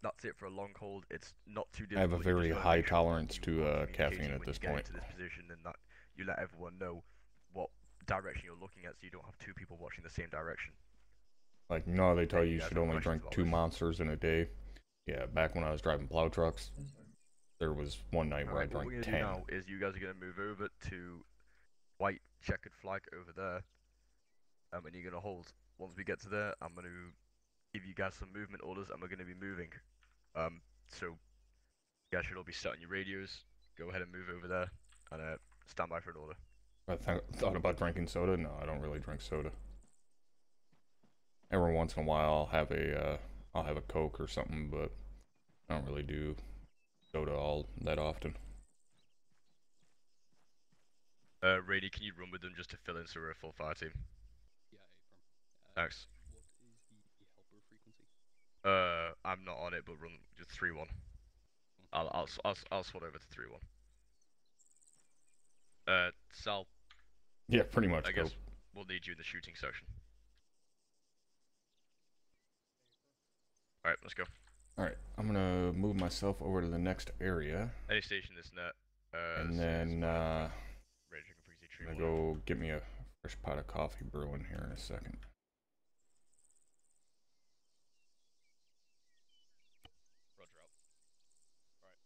That's it for a long hold. It's not too difficult. I have a very high tolerance to caffeine at this point. Into this position, and that you let everyone know what direction you're looking at, so you don't have 2 people watching the same direction. Like, no, they tell you should only drink 2 monsters in a day. Yeah, back when I was driving plow trucks, there was one night where I drank 10. What we're gonna do now is you guys are gonna move over to white checkered flag over there, and you're gonna hold. Once we get to there, I'm gonna give you guys some movement orders, and we're gonna be moving. So you guys should all be set on your radios. Go ahead and move over there, and stand by for an order. I thought about drinking soda. No, I don't really drink soda. Every once in a while, I'll have a Coke or something, but I don't really do soda all that often. Rady, can you run with them just to fill in so we're a full fire team? Yeah, Abram. Thanks. What is the helper frequency? I'm not on it, but run just 3-1. I'll swap over to 3-1. Sal. Yeah, pretty much. I guess we'll need you in the shooting section. Alright, let's go. Alright, I'm gonna move myself over to the next area. Any station this net. And then, I'm gonna gonna go get me a fresh pot of coffee brewing here in a second. Roger out. Alright.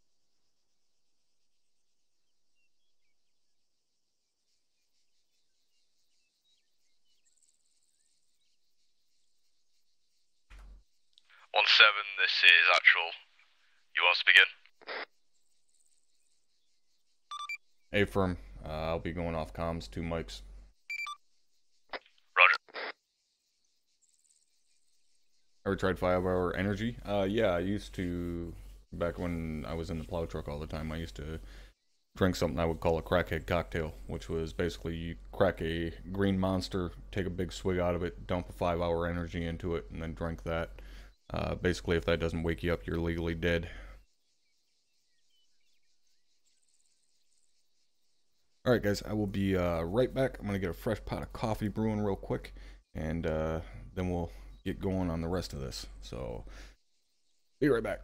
This is actual. You want us to begin? Hey, firm. I'll be going off comms, 2 mics. Roger. Ever tried 5-hour energy? Yeah, I used to, back when I was in the plow truck all the time, I used to drink something I would call a crackhead cocktail, which was basically you crack a green monster, take a big swig out of it, dump a 5-hour energy into it, and then drink that. Basically, if that doesn't wake you up, you're legally dead. All right, guys, I will be right back. I'm gonna get a fresh pot of coffee brewing real quick, and then we'll get going on the rest of this. So, be right back.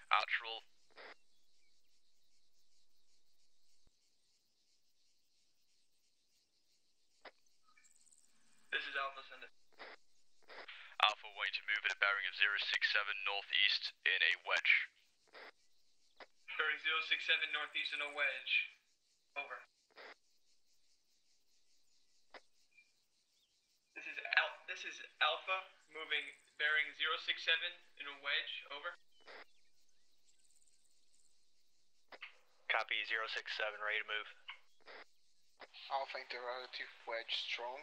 Actual. This is Alpha, send it. Alpha, want you to move at a bearing of 067 northeast in a wedge. Bearing 067 northeast in a wedge. Over. This is Alpha, moving bearing 067 in a wedge. Over. Copy 067, ready to move. Alpha interrogative wedge strong.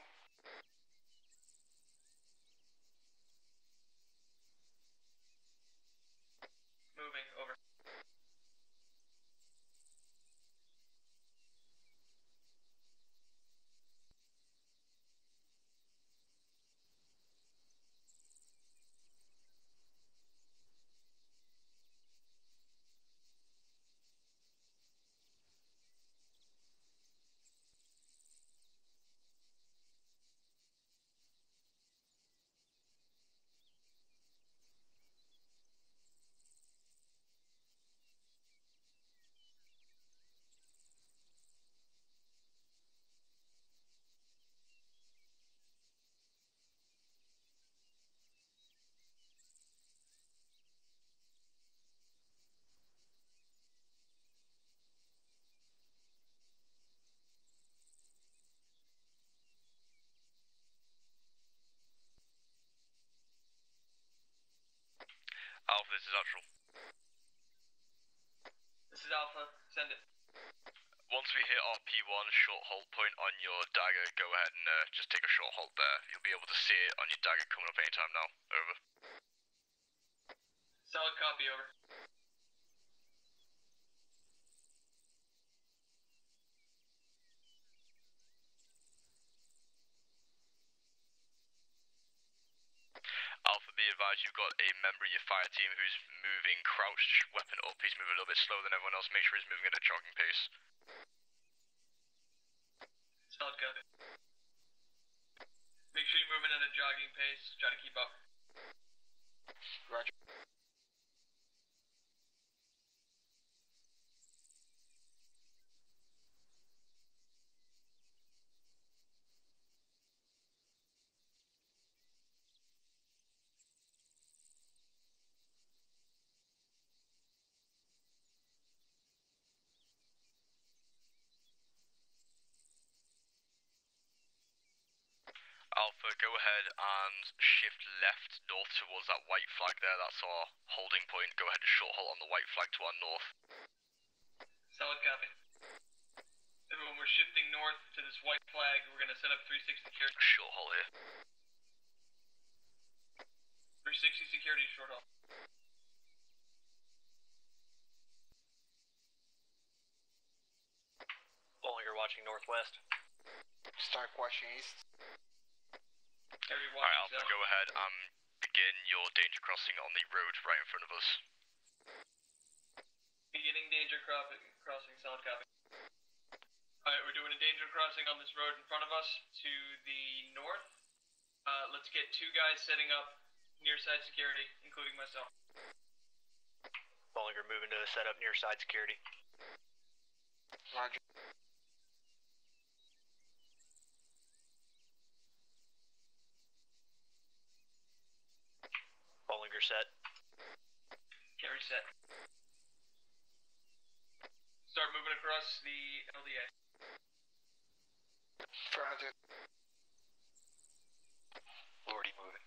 Moving, over. Alpha, this is actual. This is Alpha, send it. Once we hit our P1 short hold point on your dagger, go ahead and just take a short hold there. You'll be able to see it on your dagger coming up anytime now. Over. Solid copy, over. Alpha, be advised, you've got a member of your fire team who's moving crouched, weapon up. He's moving a little bit slower than everyone else. Make sure he's moving at a jogging pace. Solid copy. Make sure you're moving at a jogging pace. Try to keep up. Roger. Alpha, go ahead and shift left north towards that white flag there. That's our holding point. Go ahead and short halt on the white flag to our north. Solid copy. Everyone, we're shifting north to this white flag. We're gonna set up 360 security. Short halt here. 360 security, short halt. Bollinger watching northwest. Start watching east. Alright, Alpha, go ahead and begin your danger crossing on the road right in front of us. Beginning danger crossing, solid copy. Alright, we're doing a danger crossing on this road in front of us to the north. Let's get 2 guys setting up near side security, including myself. Bollinger moving to set up near side security. Roger. Bollinger set. Carry set. Start moving across the LDA. Affirmative. Lordy moving.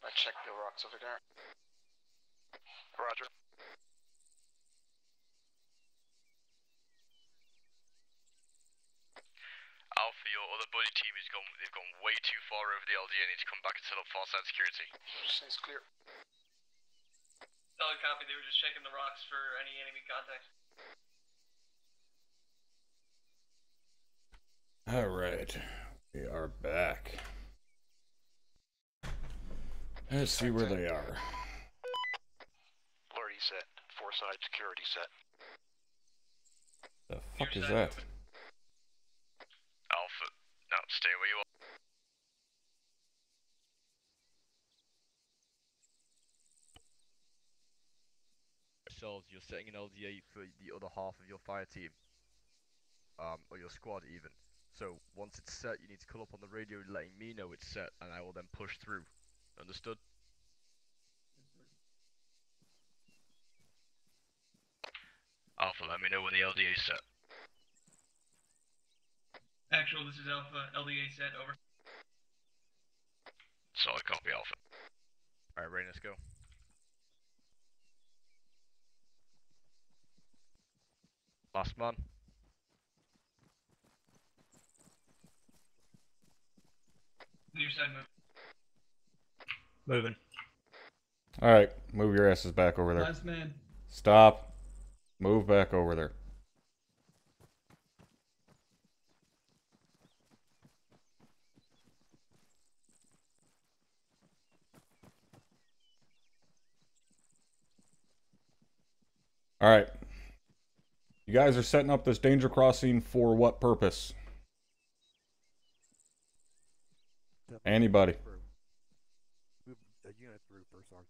I check the rocks over there. Roger. Alpha, your other buddy team they've gone way too far over the LD and need to come back and set up far side security. Seems clear. Solid copy, they were just checking the rocks for any enemy contact. Alright, we are back. Let's see where they are. Lordy set. Four-side security set. The fuck is that? Alpha, now stay where you are. Yourselves, you're setting an LDA for the other half of your fire team. Or your squad even. So, once it's set, you need to call up on the radio letting me know it's set, and I will then push through. Understood? Alpha, let me know when the LDA is set. Actual, this is Alpha. LDA set, over. Solid copy, Alpha. Alright, ready, let's go. Last man. Near side move. Moving. Alright, move your asses back over there. Last man. Stop. Move back over there. Alright. You guys are setting up this danger crossing for what purpose? Anybody? Move a unit through first sergeant.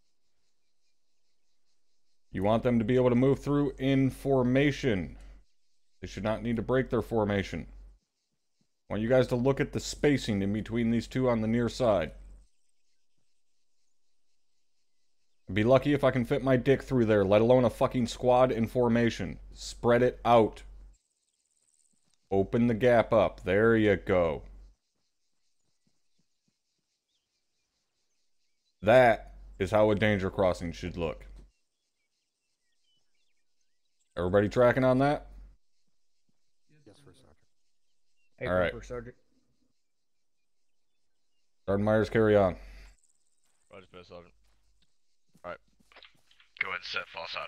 You want them to be able to move through in formation. They should not need to break their formation. I want you guys to look at the spacing in between these two on the near side. I'd be lucky if I can fit my dick through there, let alone a fucking squad in formation. Spread it out. Open the gap up. There you go. That is how a danger crossing should look. Everybody tracking on that? Yes, first sergeant. Hey, all right. First sergeant. Sergeant Myers, carry on. Roger, First Sergeant. Alright. Go ahead and set far side.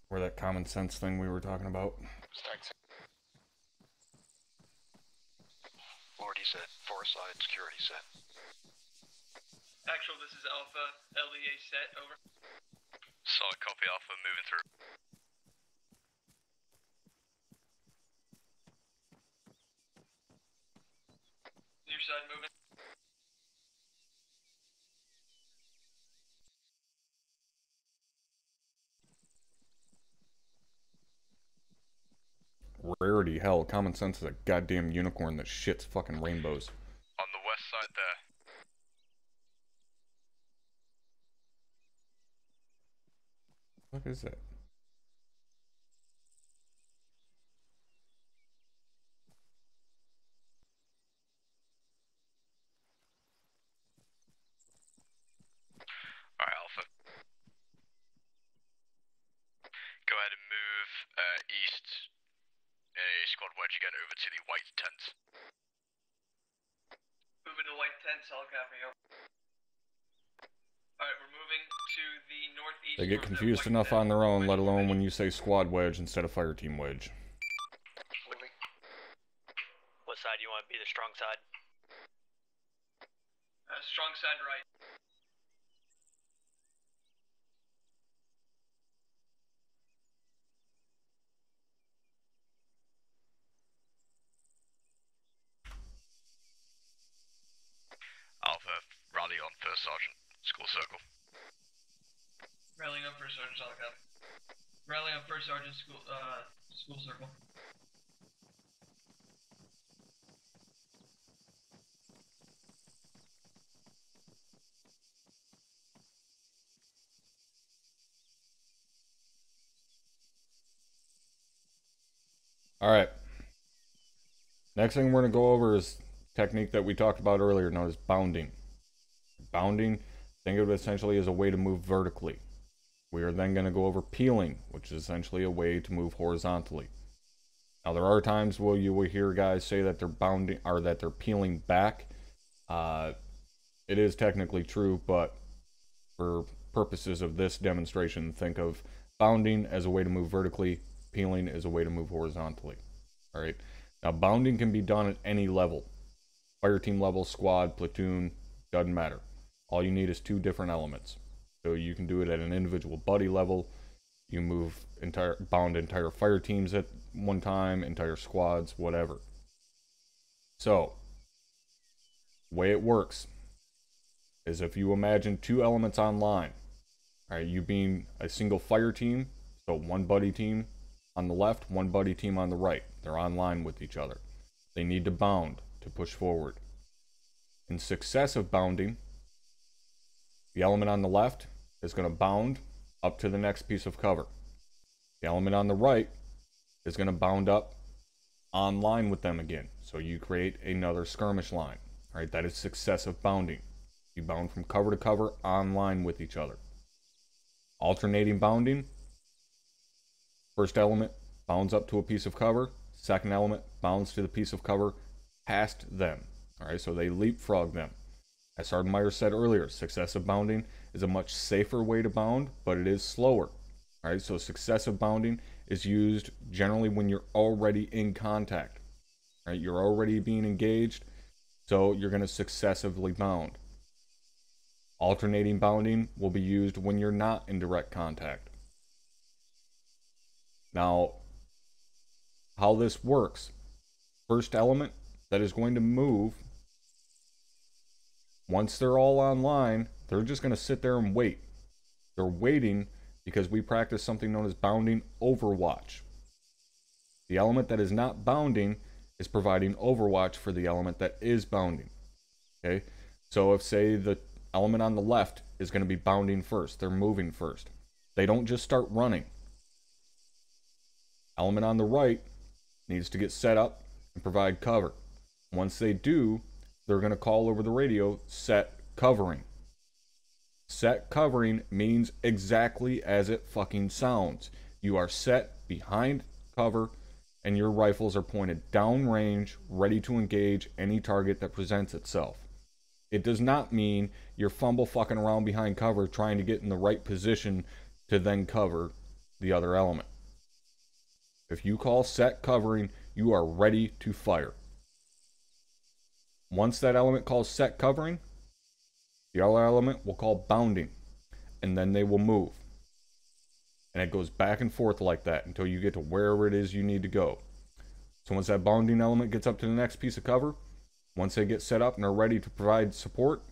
Where that common sense thing we were talking about. Start. Lordy set. Four-side security set. Actual, this is Alpha. LDA set, over. Solid copy, Alpha, moving through. Near side moving. Rarity, hell, common sense is a goddamn unicorn that shits fucking rainbows. On the west side there. What is that? Alright, Alpha. Go ahead and move east a squad wedge again over to the white tent. Moving to white tent, solid copy, over. Alright, we're moving to the northeast. They get confused enough on their own, let alone when you say squad wedge instead of fire team wedge. Moving. What side do you want to be, the strong side? Strong side right. rally on First Sergeant, school circle. Rallying on First Sergeant, solid copy. Rally on First Sergeant, school circle. Alright. Next thing we're going to go over is technique that we talked about earlier, known as bounding. Bounding, think of it essentially as a way to move vertically. We are then going to go over peeling, which is essentially a way to move horizontally. Now there are times where you will hear guys say that they're bounding or that they're peeling back. It is technically true, but for purposes of this demonstration, think of bounding as a way to move vertically, peeling as a way to move horizontally. Alright. Now bounding can be done at any level. Fire team level, squad, platoon, doesn't matter. All you need is two different elements. So you can do it at an individual buddy level. You move bound entire fire teams at one time, entire squads, whatever. So, the way it works is if you imagine two elements online, alright, you being a single fire team, so one buddy team on the left, one buddy team on the right. They're online with each other. They need to bound to push forward. In successive bounding, the element on the left is going to bound up to the next piece of cover. The element on the right is going to bound up online with them again. So you create another skirmish line. All right, that is successive bounding. You bound from cover to cover online with each other. Alternating bounding. First element bounds up to a piece of cover. Second element bounds to the piece of cover past them. All right, so they leapfrog them. As Sergeant Myers said earlier, successive bounding is a much safer way to bound, but it is slower. All right, so successive bounding is used generally when you're already in contact. All right, you're already being engaged, so you're going to successively bound. Alternating bounding will be used when you're not in direct contact. Now, how this works, first element that is going to move, once they're all online, they're just going to sit there and wait. They're waiting because we practice something known as bounding overwatch. The element that is not bounding is providing overwatch for the element that is bounding. Okay, so if, say, the element on the left is going to be bounding first, they're moving first. They don't just start running. Element on the right needs to get set up and provide cover. Once they do, they're going to call over the radio, set covering. Set covering means exactly as it fucking sounds. You are set behind cover and your rifles are pointed downrange, ready to engage any target that presents itself. It does not mean you're fumble fucking around behind cover trying to get in the right position to then cover the other element. If you call set covering, you are ready to fire. Once that element calls set covering, the other element will call bounding, and then they will move. And it goes back and forth like that until you get to wherever it is you need to go. So once that bounding element gets up to the next piece of cover, once they get set up and are ready to provide support,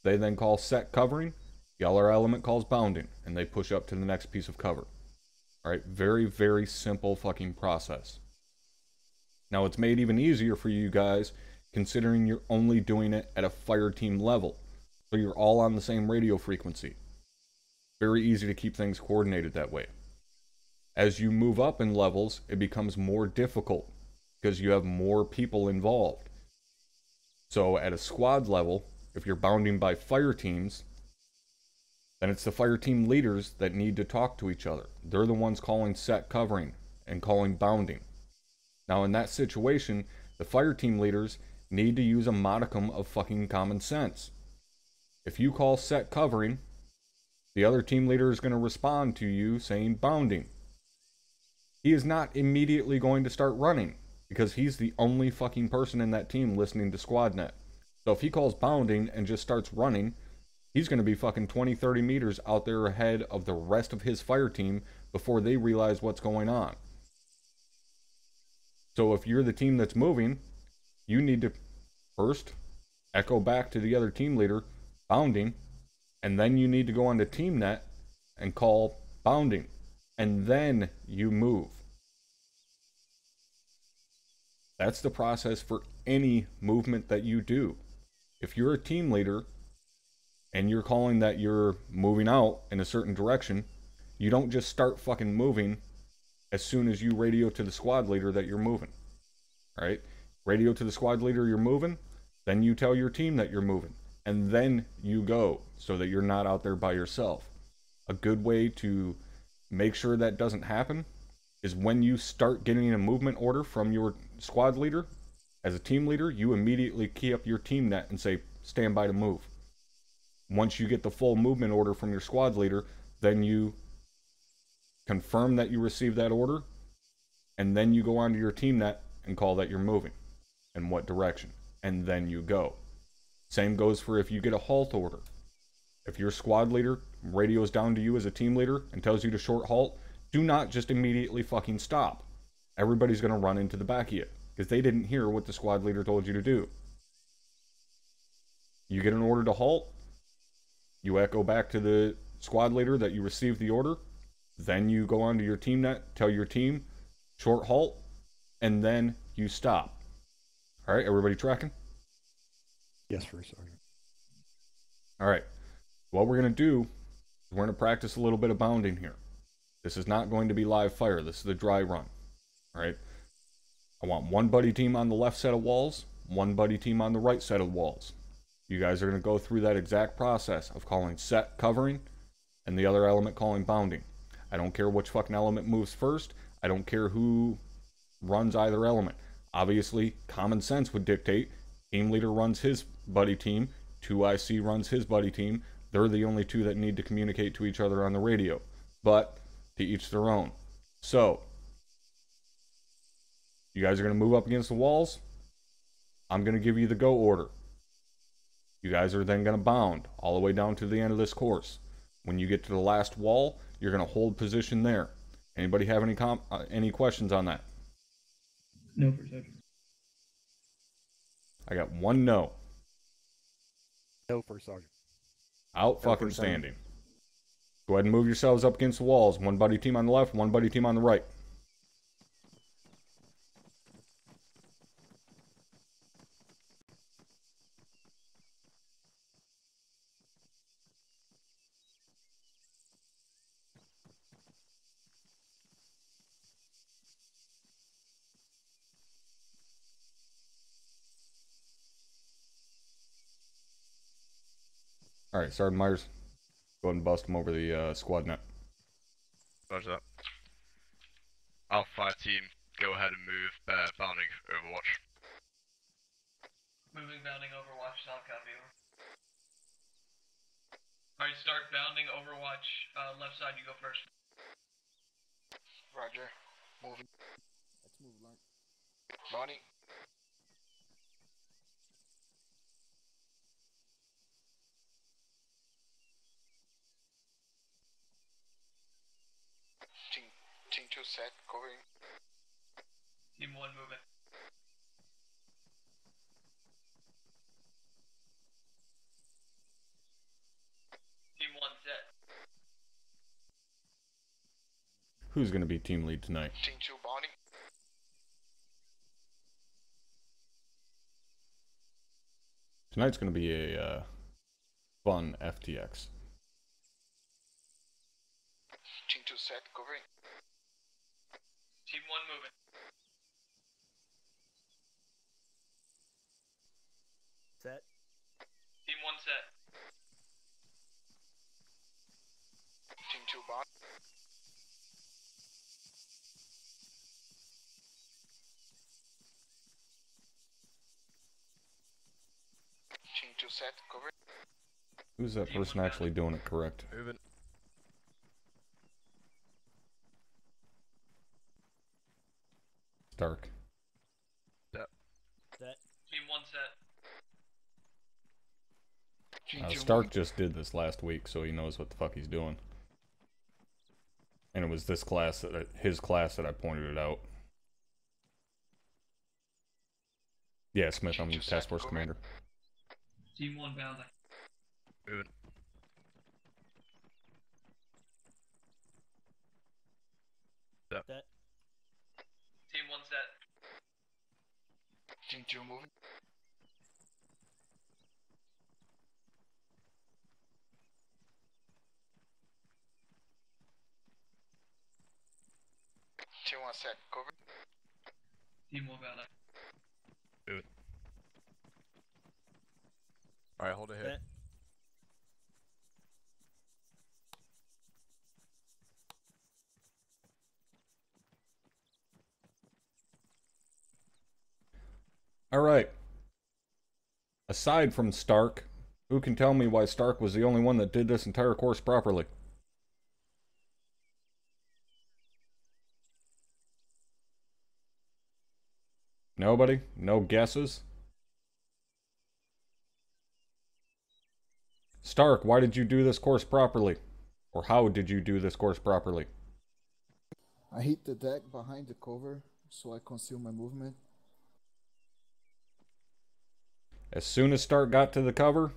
they then call set covering, the other element calls bounding, and they push up to the next piece of cover. Alright, very, very simple fucking process. Now it's made even easier for you guys considering you're only doing it at a fire team level. So you're all on the same radio frequency. Very easy to keep things coordinated that way. As you move up in levels, it becomes more difficult because you have more people involved. So at a squad level, if you're bounding by fire teams, then it's the fire team leaders that need to talk to each other. They're the ones calling set covering and calling bounding. Now in that situation, the fire team leaders need to use a modicum of fucking common sense. If you call set covering, the other team leader is going to respond to you saying bounding. He is not immediately going to start running because he's the only fucking person in that team listening to SquadNet. So if he calls bounding and just starts running, he's going to be fucking 20-30 meters out there ahead of the rest of his fire team before they realize what's going on. So if you're the team that's moving, you need to first echo back to the other team leader, bounding, and then you need to go onto TeamNet and call bounding, and then you move. That's the process for any movement that you do. If you're a team leader and you're calling that you're moving out in a certain direction, you don't just start fucking moving as soon as you radio to the squad leader that you're moving. Right? Radio to the squad leader you're moving, then you tell your team that you're moving, and then you go so that you're not out there by yourself. A good way to make sure that doesn't happen is when you start getting a movement order from your squad leader, as a team leader, you immediately key up your team net and say, stand by to move. Once you get the full movement order from your squad leader, then you confirm that you received that order, and then you go onto your team net and call that you're moving, in what direction, and then you go. Same goes for if you get a halt order. If your squad leader radios down to you as a team leader and tells you to short halt, do not just immediately fucking stop. Everybody's going to run into the back of you, because they didn't hear what the squad leader told you to do. You get an order to halt, you echo back to the squad leader that you received the order, then you go onto your team net, tell your team, short halt, and then you stop. Alright, everybody tracking? Yes, First Sergeant. Alright, what we're going to do is we're going to practice a little bit of bounding here. This is not going to be live fire, this is the dry run. Alright? I want one buddy team on the left set of walls, one buddy team on the right set of walls. You guys are going to go through that exact process of calling set covering and the other element calling bounding. I don't care which fucking element moves first. I don't care who runs either element. Obviously, common sense would dictate team leader runs his buddy team, 2IC runs his buddy team. They're the only two that need to communicate to each other on the radio. But to each their own. So, you guys are going to move up against the walls. I'm going to give you the go order. You guys are then going to bound all the way down to the end of this course. When you get to the last wall, you're going to hold position there. Anybody have any questions on that? No, First Sergeant. I got one no. No, First Sergeant. Out fucking standing. Go ahead and move yourselves up against the walls. One buddy team on the left, one buddy team on the right. Alright, Sergeant Myers, go ahead and bust him over the squad net. Roger that. Alpha 5 team, go ahead and move bounding Overwatch. Moving, bounding, Overwatch, sound copy. Alright, start bounding, Overwatch, left side, you go first. Roger. Moving. Let's move, line. Bonnie. Team 2 set, covering. Team 1 moving. Team 1 set. Who's going to be team lead tonight? Team 2 bonding. Tonight's going to be a fun FTX. Team 2 set, covering. Team 1 moving. Set. Team 1 set. Team 2 bond. Team 2 set, covering. Who's that person actually doing it correct? Moving. Stark. Set. Set. Team 1 set. Stark just did this last week, so he knows what the fuck he's doing. And it was this class, his class, that I pointed it out. Yeah, Smith, I'm the task force commander. Team 1 bounding. Set. Team 1 set. Team 2 moving. Team 1 set. Cover. Team 1 got up. Do it. Alright, hold it here. Set. All right. Aside from Stark, who can tell me why Stark was the only one that did this entire course properly? Nobody? No guesses? Stark, why did you do this course properly? Or how did you do this course properly? I hit the deck behind the cover, so I conceal my movement. As soon as Stark got to the cover,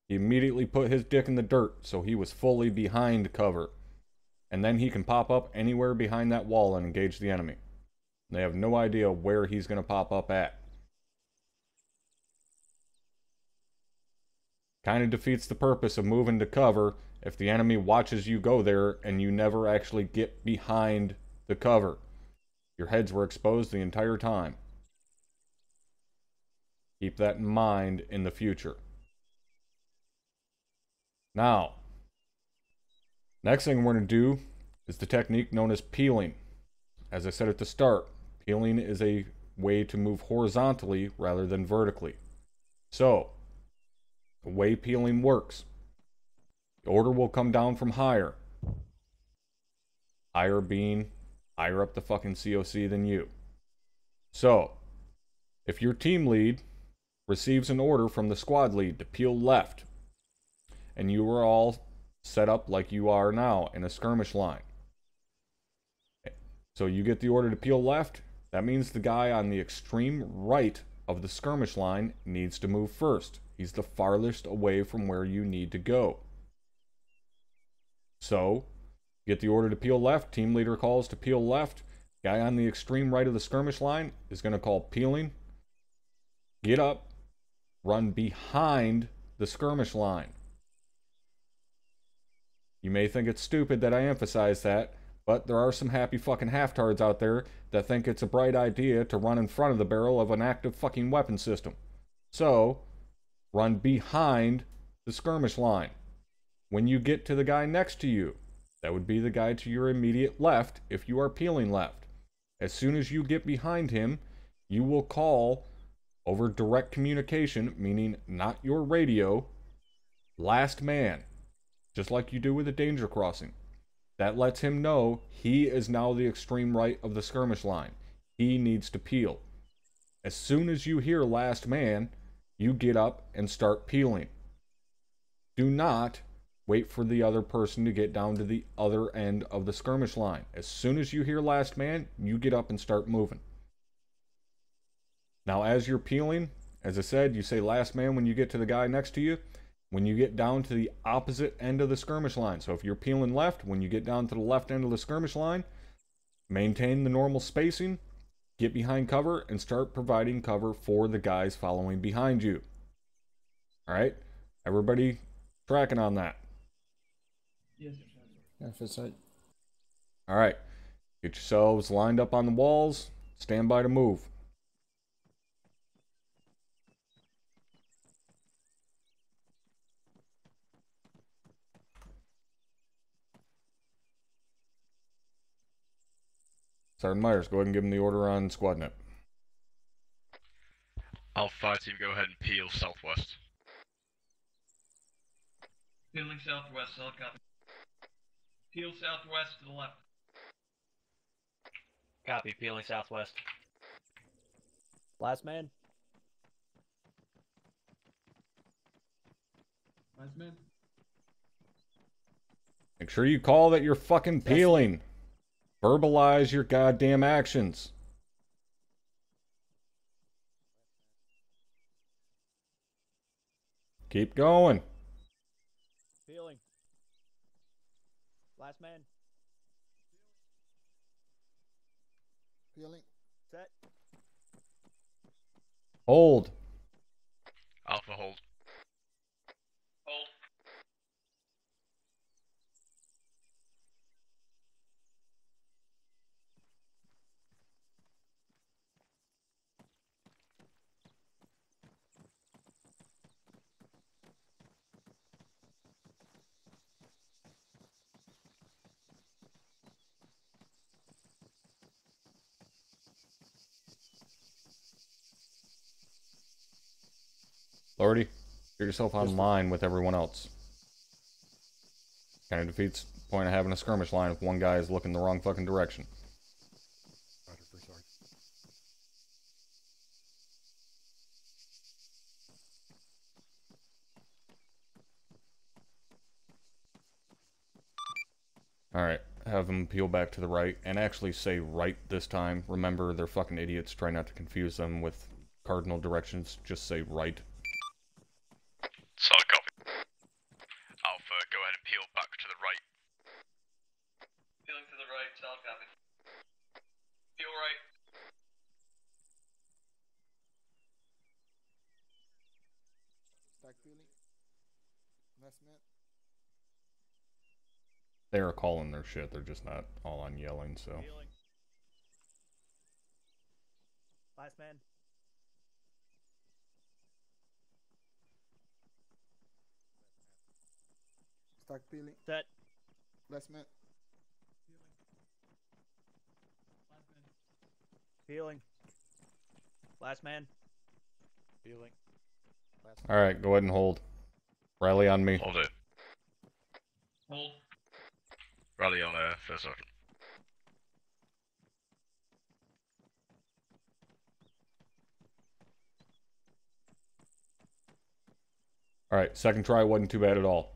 he immediately put his dick in the dirt, so he was fully behind cover. And then he can pop up anywhere behind that wall and engage the enemy. They have no idea where he's going to pop up at. Kind of defeats the purpose of moving to cover if the enemy watches you go there and you never actually get behind the cover. Your heads were exposed the entire time. Keep that in mind in the future. Now, next thing we're going to do is the technique known as peeling. As I said at the start, peeling is a way to move horizontally rather than vertically. So, the way peeling works, the order will come down from higher. Higher being higher up the fucking COC than you. So, if your team lead receives an order from the squad lead to peel left, and you are all set up like you are now in a skirmish line. So you get the order to peel left, that means the guy on the extreme right of the skirmish line needs to move first. He's the farthest away from where you need to go. So, get the order to peel left, team leader calls to peel left, guy on the extreme right of the skirmish line is going to call peeling. Get up, run behind the skirmish line. You may think it's stupid that I emphasize that, but there are some happy fucking half-tards out there that think it's a bright idea to run in front of the barrel of an active fucking weapon system. So, run behind the skirmish line. When you get to the guy next to you, that would be the guy to your immediate left if you are peeling left. As soon as you get behind him, you will call over direct communication, meaning not your radio, last man. Just like you do with a danger crossing. That lets him know he is now the extreme right of the skirmish line. He needs to peel. As soon as you hear last man, you get up and start peeling. Do not wait for the other person to get down to the other end of the skirmish line. As soon as you hear last man, you get up and start moving. Now as you're peeling, as I said, you say last man when you get to the guy next to you. When you get down to the opposite end of the skirmish line, so if you're peeling left, when you get down to the left end of the skirmish line, maintain the normal spacing, get behind cover, and start providing cover for the guys following behind you. Alright? Everybody tracking on that? Yes, sir. FSI. Alright. Get yourselves lined up on the walls. Stand by to move. Sergeant Myers, go ahead and give him the order on SquadNet. Alpha team, go ahead and peel southwest. Peeling southwest, solid copy. Peel southwest to the left. Copy, peeling southwest. Last man. Last man. Make sure you call that you're fucking peeling. Verbalize your goddamn actions. Keep going. Peeling. Last man. Peeling. Set. Hold. Alpha hold. Hold. Lordy, get yourself online with everyone else. Kind of defeats the point of having a skirmish line if one guy is looking the wrong fucking direction. Roger, First Sergeant. Alright, have them peel back to the right, and actually say right this time. Remember, they're fucking idiots. Try not to confuse them with cardinal directions. Just say right. Solid copy. Alpha, go ahead and peel back to the right. Peeling to the right, solid copy. Peel right. Start peeling. Last man. They are calling their shit. They're just not all on yelling, so. Peeling. Last man. Start peeling. Set. Last man. Peeling. Last man. Peeling. Last man. Alright, go ahead and hold. Rally on me. Hold it. Hold. Rally on First Sergeant. Alright, second try wasn't too bad at all.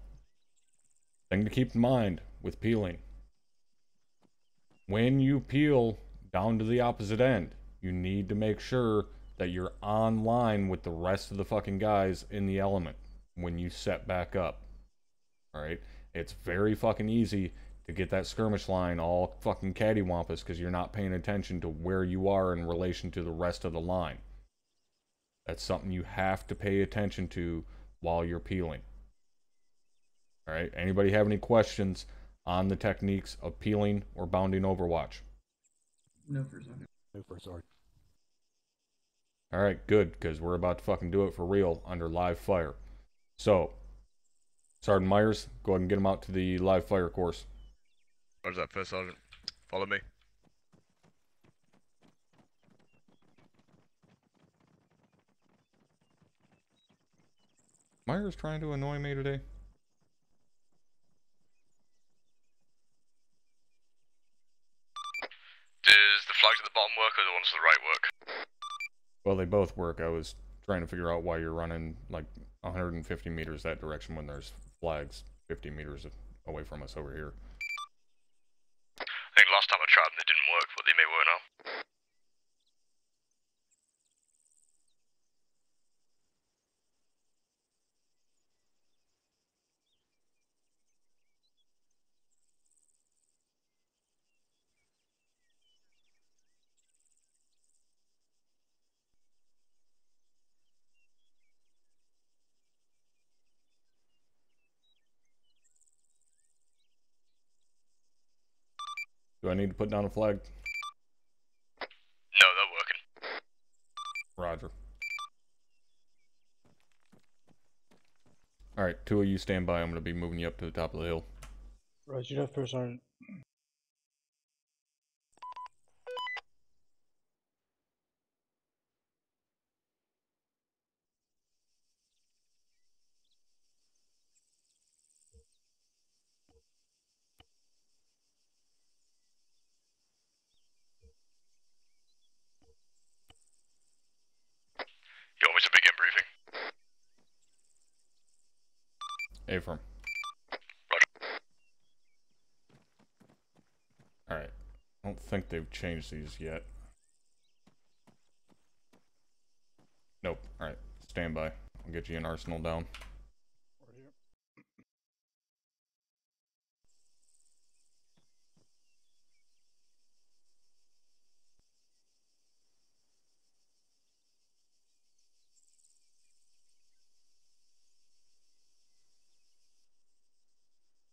Thing to keep in mind with peeling. When you peel down to the opposite end, you need to make sure that you're on line with the rest of the fucking guys in the element when you set back up. Alright? It's very fucking easy to get that skirmish line all fucking cattywampus because you're not paying attention to where you are in relation to the rest of the line. That's something you have to pay attention to while you're peeling. Alright, anybody have any questions on the techniques of peeling or bounding Overwatch? No, First Sergeant. No, First Sergeant. Alright, good, because we're about to fucking do it for real under live fire. So, Sergeant Myers, go ahead and get him out to the live fire course. Where's that, First Sergeant? Follow me. Myers trying to annoy me today? Does the flags at the bottom work or the ones to the right work? Well, they both work. I was trying to figure out why you're running like 150 meters that direction when there's flags 50 meters away from us over here. I think last time I tried them they didn't work, but they may work now. Do I need to put down a flag? No, they're working. Roger. Alright, two of you stand by. I'm going to be moving you up to the top of the hill. Roger that, First Sergeant. You want me to begin briefing? Affirm. Roger. Alright. I don't think they've changed these yet. Nope. Alright. Stand by. I'll get you an arsenal down. We're here.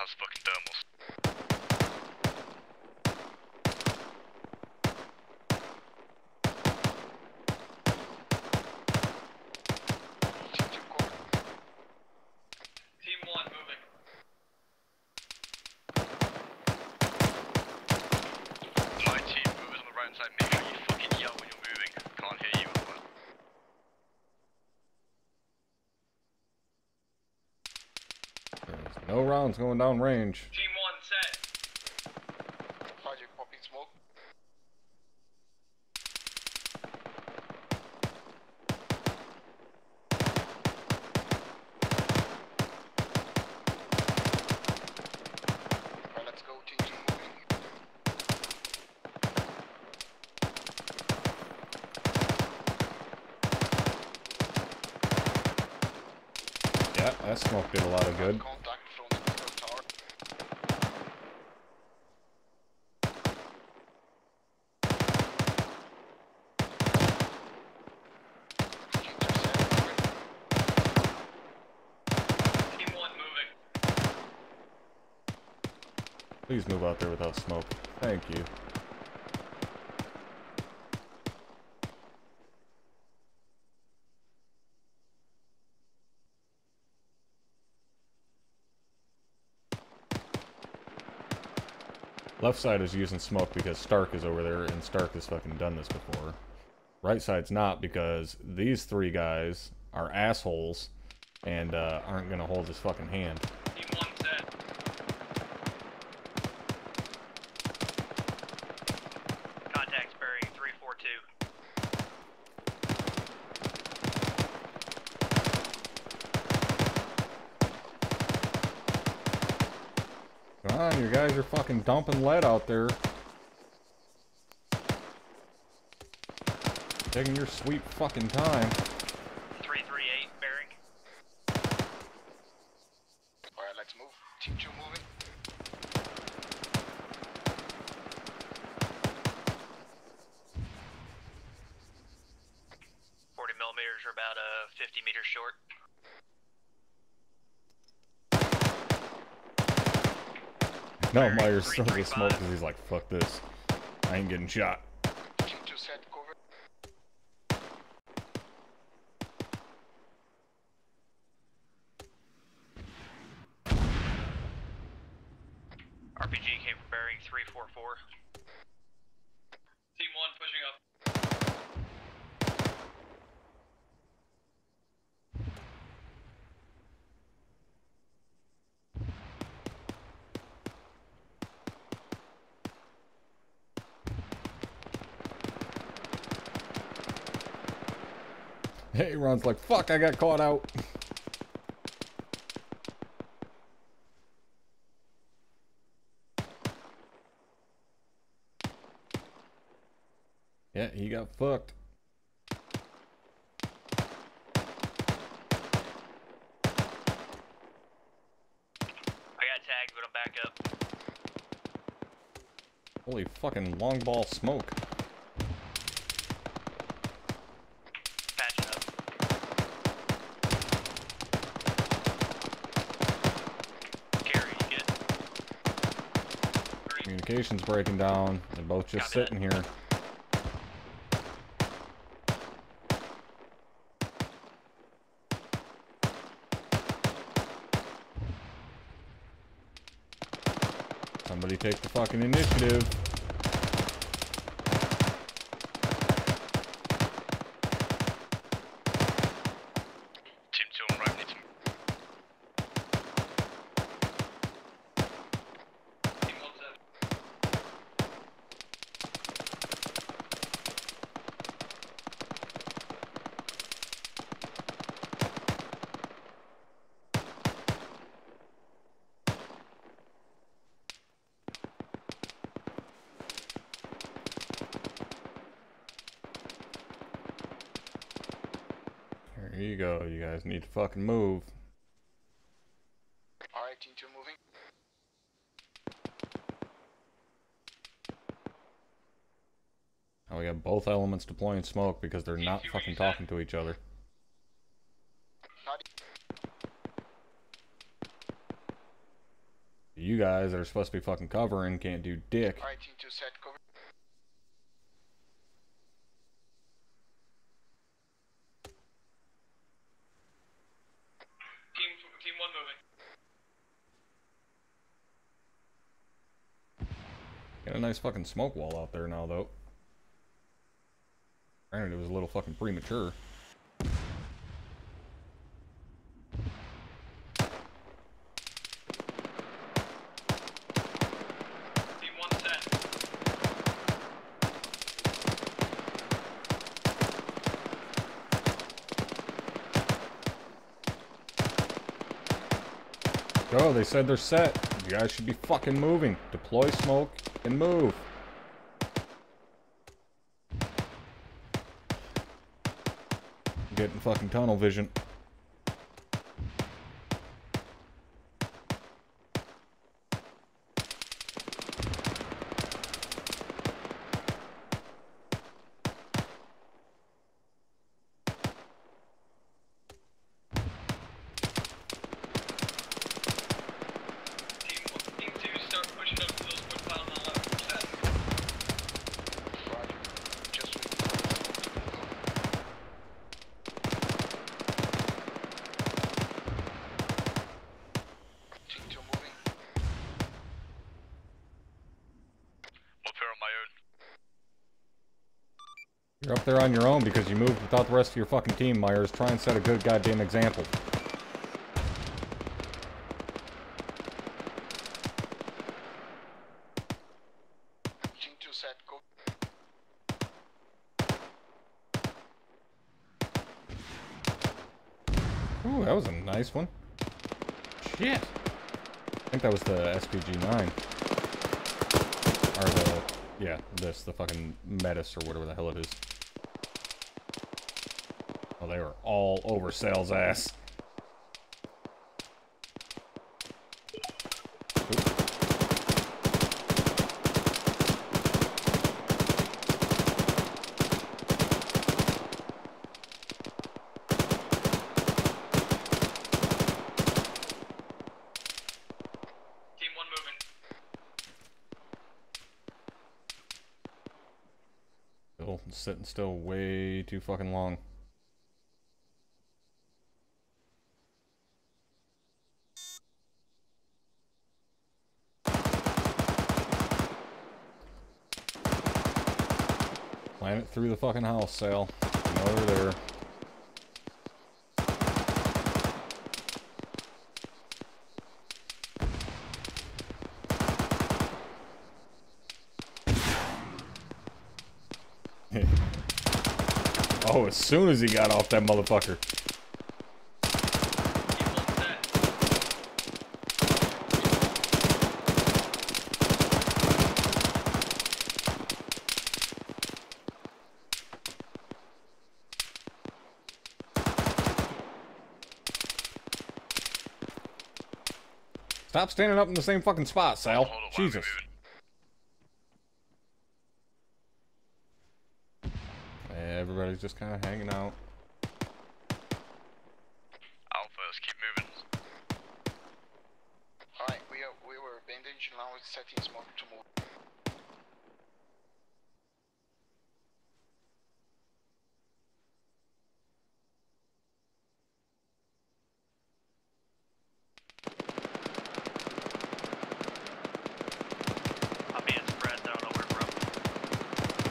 has fucking thermals. Team 1 moving. My team movers on the right hand side, make sure you fucking yell when you're moving. Can't hear you otherwise. There's no rounds going down range. Team 1 set. Roger, popping smoke. Alright, let's go, team 2 moving. Yeah, that smoke did a lot of good. Contact from the middle tower. Team 1 moving. Please move out there without smoke. Thank you. Left side is using smoke because Stark is over there, and Stark has fucking done this before. Right side's not because these three guys are assholes and aren't gonna hold his fucking hand. Team 1 set. Contacts bearing 342. Come on, you guys are fucking dumping lead out there. Taking your sweet fucking time. 338 bearing. Alright, let's move. Team 2 moving. .40mm are about 50 meters short. No, Myers throwing the smoke because he's like, fuck this. I ain't getting shot. Team 2 set, cover. RPG came from bearing 344. Team 1 pushing up. Hey, Ron's like, fuck, I got caught out. Yeah, he got fucked. I got tagged, but I'm back up. Holy fucking long ball smoke. Patching up. Gary, you good? Communications breaking down. They're both just sitting here. Somebody take the fucking initiative. Team 2 on right, need to Team 1 set. There you go. You guys need to fucking move. Alright, team 2 moving. Now we got both elements deploying smoke because they're not fucking talking to each other. You guys that are supposed to be fucking covering can't do dick. Alright, team 2 set, cover. Team 1 moving. Got a nice fucking smoke wall out there now, though. Granted, it was a little fucking premature. Team 1 set. Go, they said they're set. You guys should be fucking moving. Deploy smoke and move. Getting fucking tunnel vision. Team 2 start pushing up to those wood piles on the left. Set. Roger. Just wait. Team 2 moving. Up here on my own. You're up there on your own because you moved without the rest of your fucking team, Myers. Try and set a good goddamn example. Team 2 set, go. Ooh, that was a nice one. Shit. I think that was the SPG-9. Or the... Yeah, the fucking Metis or whatever the hell it is. Oh, they were all over Sal's ass. Team 1 moving. Still sitting still way too fucking long. Plant it through the fucking house, Sal. You know they're there. Oh, as soon as he got off that motherfucker. Stop standing up in the same fucking spot, Sal. Jesus. Everybody's just kind of hanging out. Alphas, keep moving. Alright, we were bandaged, now it's setting smoke to move. I'm being spread, I don't know where from.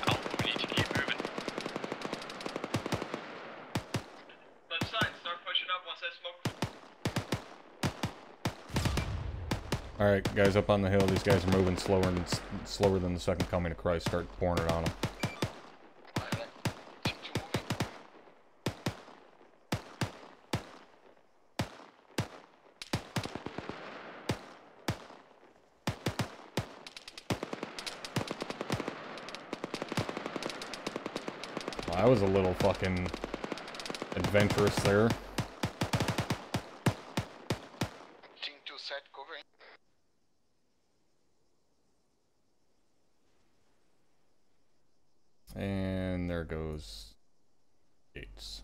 Alpha, we need to keep moving. Left side, start pushing up once that smoke. Alright, guys up on the hill, these guys are moving slower than the second coming of Christ. Start pouring it on them. Well, that was a little fucking adventurous there. Team 2 set, covering. And there goes Gates.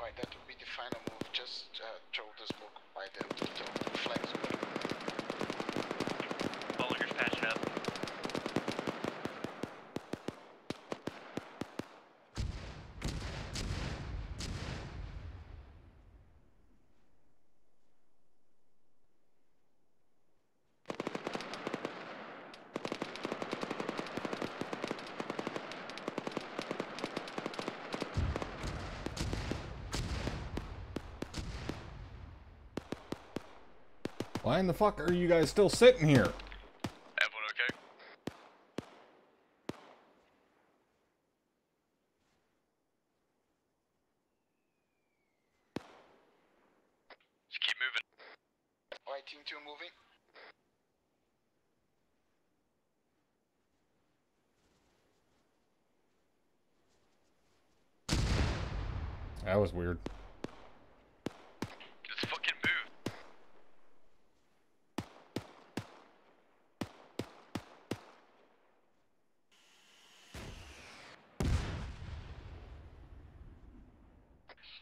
Alright, that would be the final move. Just throw the smoke by them to the flags. Bollinger's patching up. Why in the fuck are you guys still sitting here? Everyone okay? Just keep moving. Alright, team 2 moving. That was weird. Just fucking move.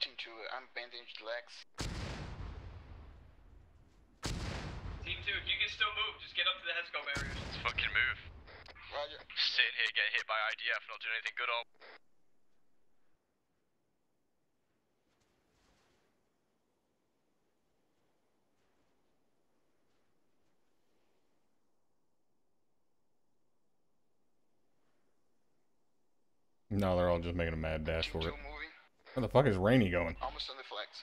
Team 2, I'm bandaged legs. Team 2, if you can still move, just get up to the headscope areas. Just fucking move. Roger. Sitting here getting hit by IDF, not doing anything good all. No, they're all just making a mad dash Team for 2 it. moving. Where the fuck is Rainy going? Almost on the flags.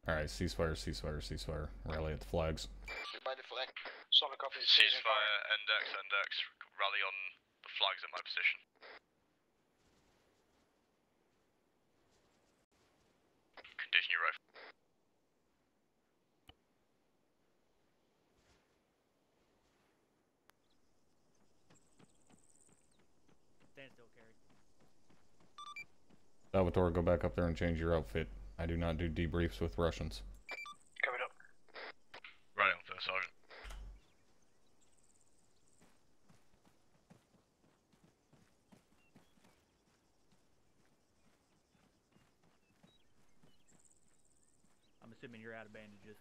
Alright, ceasefire, ceasefire, ceasefire. Rally at the flags. By the flag. Solid copy. Ceasefire, NX, rally on the flags at my position. Condition your rifle. Stand still, carry. Salvatore, go back up there and change your outfit. I do not do debriefs with Russians. Covered up. Right on, First Sergeant. I'm assuming you're out of bandages.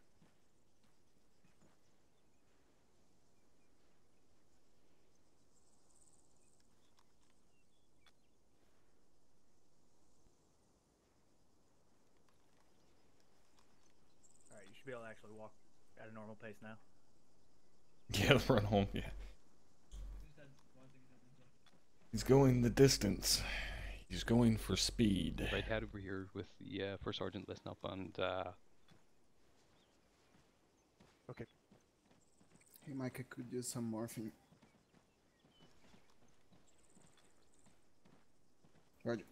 Alright, you should be able to actually walk at a normal pace now. Yeah, let's run home, yeah. He's going the distance. He's going for speed. Right, head over here with the First Sergeant, listen up and Okay. Hey Mike, I could use some morphine. Roger.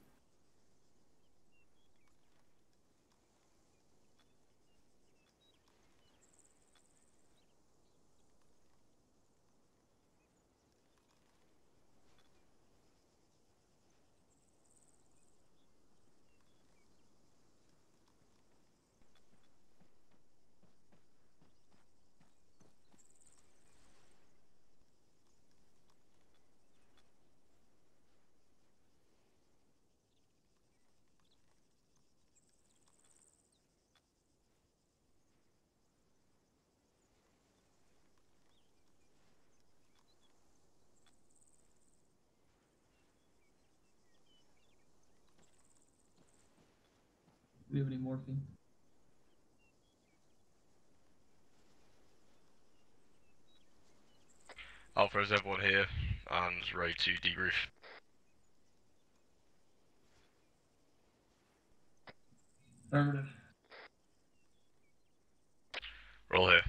Do we have any morphine? Alpha, is everyone here and ready to debrief? Affirmative. Roll here.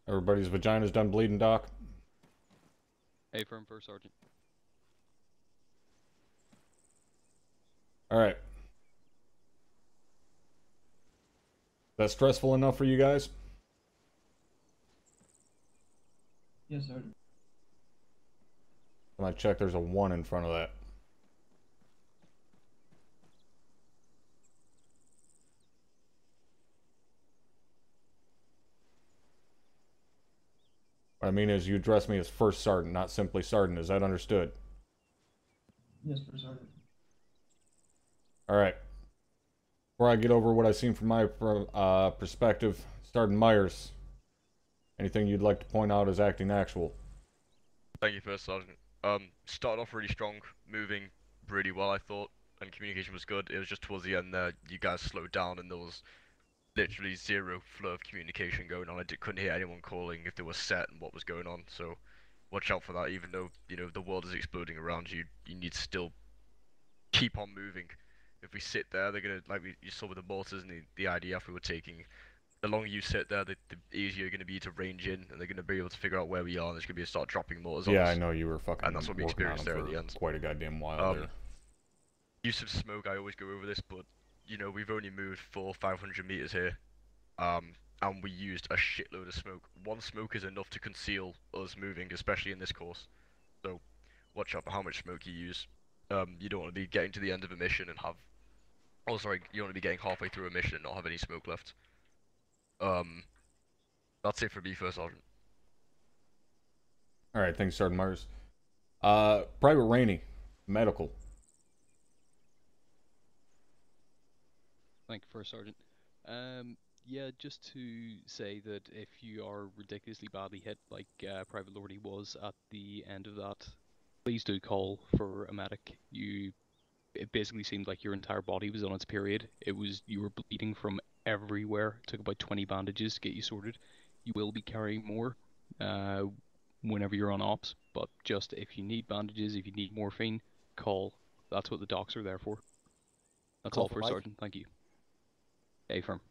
Everybody's vagina's done bleeding, Doc. A-firm First Sergeant. Alright. That stressful enough for you guys? Yes, Sergeant. I check there's a 1 in front of that. What I mean is you address me as First Sergeant, not simply Sergeant. Is that understood? Yes, First Sergeant. Alright. Before I get over what I've seen from my perspective, Sergeant Myers, anything you'd like to point out as acting actual? Thank you, First Sergeant. Started off really strong, moving really well, I thought, and communication was good. It was just towards the end there, you guys slowed down and there was literally zero flow of communication going on. Couldn't hear anyone calling if they were set and what was going on, so watch out for that. Even though, you know, the world is exploding around you, you need to still keep on moving. If we sit there, they're gonna, like you saw with the mortars and the IDF we were taking, the longer you sit there, the easier you're going to be to range in, and they're going to be able to figure out where we are, and there's going to be a start dropping mortars on us. Yeah, I know you were fucking and that's what we experienced there at the end. Quite a goddamn while there. Use of smoke, I always go over this, but, you know, we've only moved 400-500 meters here, and we used a shitload of smoke. One smoke is enough to conceal us moving, especially in this course. So, watch out for how much smoke you use. You don't want to be getting to the end of a mission and have... Oh, sorry, you don't want to be getting halfway through a mission and not have any smoke left. That's it for me, First Sergeant. Alright, thanks, Sergeant Myers. Private Rainey, medical. Thank you, First Sergeant. Yeah, just to say that if you are ridiculously badly hit, like Private Lordy was at the end of that, please do call for a medic. It basically seemed like your entire body was on its period. You were bleeding from everywhere. It took about 20 bandages to get you sorted. You will be carrying more whenever you're on ops, but just if you need bandages, if you need morphine, call. That's what the docs are there for. That's all, First Sergeant. Thank you. A-firm.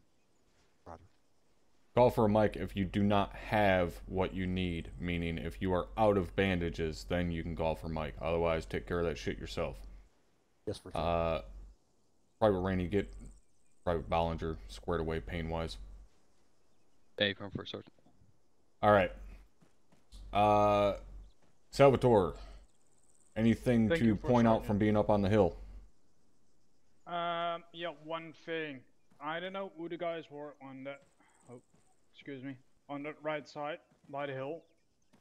Call for a mic if you do not have what you need, meaning if you are out of bandages, then you can call for mic. Otherwise, take care of that shit yourself. Yes, First Sergeant. Private Rainey, get Private Bollinger squared away pain-wise. A-firm, First Sergeant. Alright. Salvatore, anything to point out from being up on the hill? Yeah, one thing. I don't know who the guys were on the, on the right side by the hill,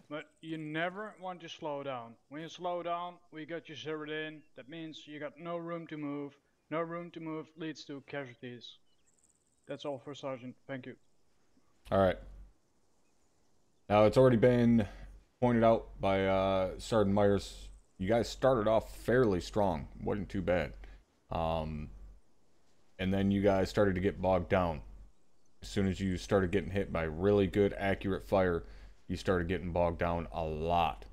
but you never want to slow down. When you slow down, we got you zeroed in. That means you got no room to move. No room to move leads to casualties. That's all, for Sergeant. Thank you. Alright. Now, it's already been pointed out by Sergeant Myers. You guys started off fairly strong. Wasn't too bad. And then you guys started to get bogged down. As soon as you started getting hit by really good, accurate fire, you started getting bogged down a lot.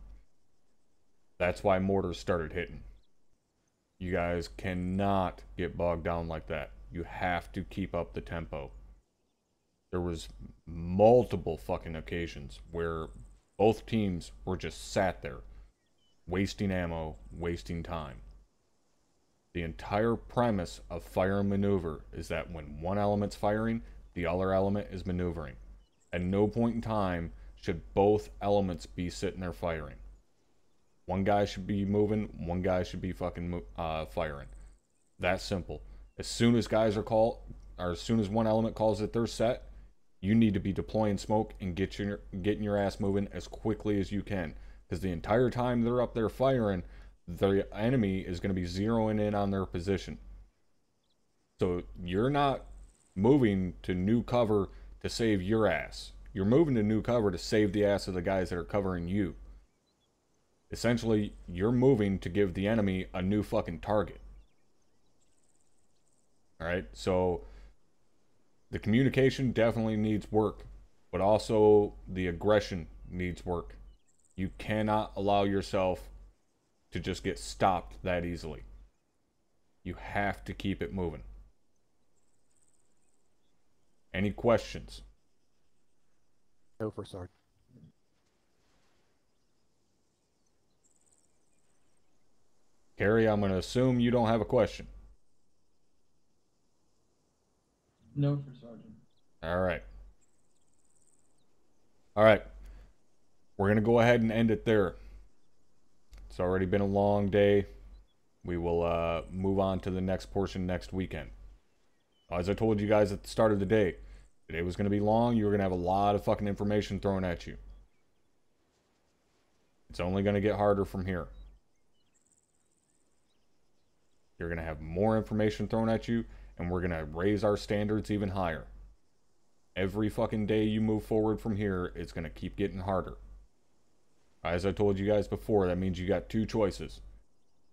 That's why mortars started hitting. You guys cannot get bogged down like that. You have to keep up the tempo. There was multiple fucking occasions where both teams were just sat there, wasting ammo, wasting time. The entire premise of fire and maneuver is that when one element's firing, the other element is maneuvering. At no point in time should both elements be sitting there firing. One guy should be moving, one guy should be fucking firing. That simple. As soon as guys are called, or as soon as one element calls that they're set, you need to be deploying smoke and getting your ass moving as quickly as you can. Because the entire time they're up there firing, the enemy is going to be zeroing in on their position. So you're not moving to new cover to save your ass. You're moving to new cover to save the ass of the guys that are covering you. Essentially, you're moving to give the enemy a new fucking target. Alright, so the communication definitely needs work, but also the aggression needs work. You cannot allow yourself to just get stopped that easily. You have to keep it moving. Any questions? No, First Sergeant. Carrie, I'm going to assume you don't have a question. No, for Sergeant. All right. All right. We're going to go ahead and end it there. It's already been a long day. We will move on to the next portion next weekend. As I told you guys at the start of the day, today was going to be long. You were going to have a lot of fucking information thrown at you. It's only going to get harder from here. You're going to have more information thrown at you, and we're going to raise our standards even higher. Every fucking day you move forward from here, it's going to keep getting harder. As I told you guys before, that means you got two choices.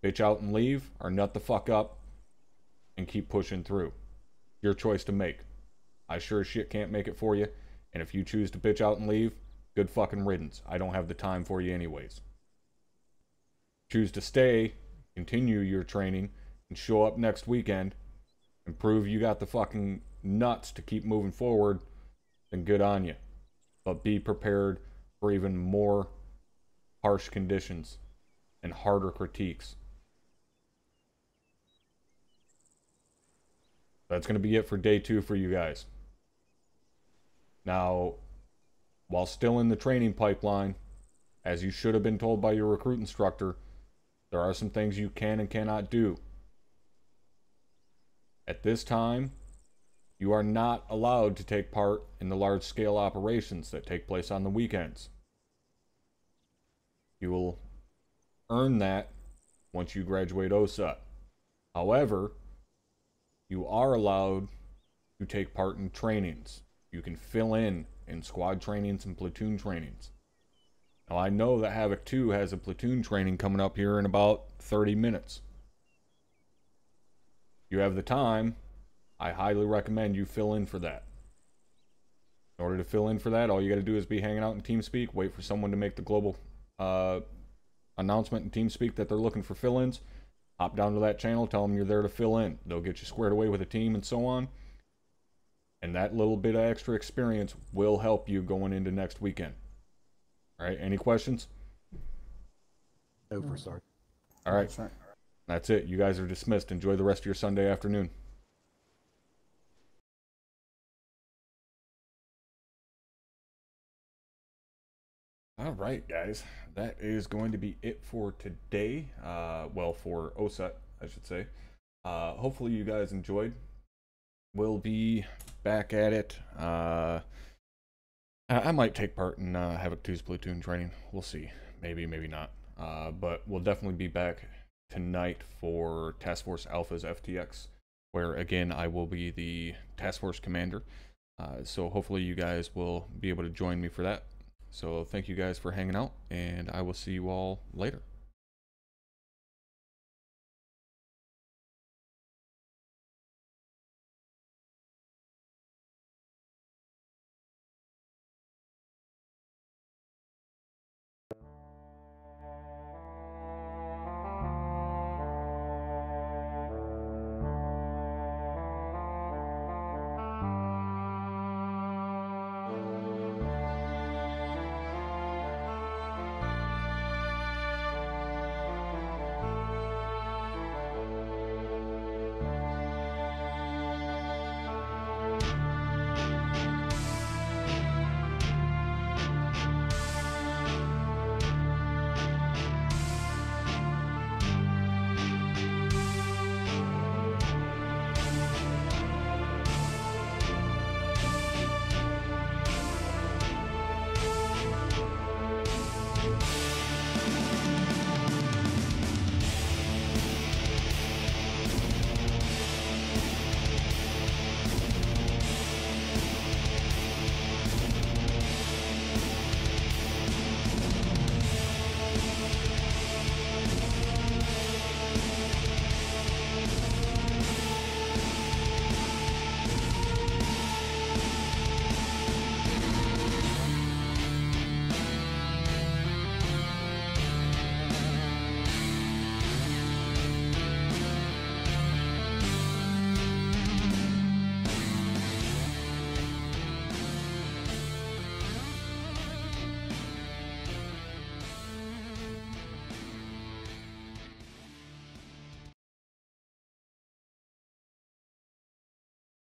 Bitch out and leave, or nut the fuck up and keep pushing through. Your choice to make. I sure as shit can't make it for you, and if you choose to bitch out and leave, good fucking riddance. I don't have the time for you anyways. Choose to stay, continue your training, and show up next weekend and prove you got the fucking nuts to keep moving forward, then good on you. But be prepared for even more harsh conditions and harder critiques. That's going to be it for day 2 for you guys. Now, while still in the training pipeline, as you should have been told by your recruit instructor, there are some things you can and cannot do. At this time, you are not allowed to take part in the large-scale operations that take place on the weekends. You will earn that once you graduate OSUT. However, you are allowed to take part in trainings. You can fill in squad trainings and platoon trainings. Now, I know that Havoc 2 has a platoon training coming up here in about 30 minutes. If you have the time, I highly recommend you fill in for that. In order to fill in for that, all you got to do is be hanging out in TeamSpeak, wait for someone to make the global announcement in TeamSpeak that they're looking for fill-ins. Hop down to that channel, tell them you're there to fill in. They'll get you squared away with a team and so on. And that little bit of extra experience will help you going into next weekend. All right, any questions? No, for Sergeant. All right, that's it. You guys are dismissed. Enjoy the rest of your Sunday afternoon. All right, guys, that is going to be it for today. Well, for OSUT, I should say. Hopefully you guys enjoyed. We'll be back at it. I might take part in Havoc 2's platoon training. We'll see. Maybe, maybe not. But we'll definitely be back tonight for Task Force Alpha's FTX, where, again, I will be the Task Force Commander. So hopefully you guys will be able to join me for that. So thank you guys for hanging out, and I will see you all later.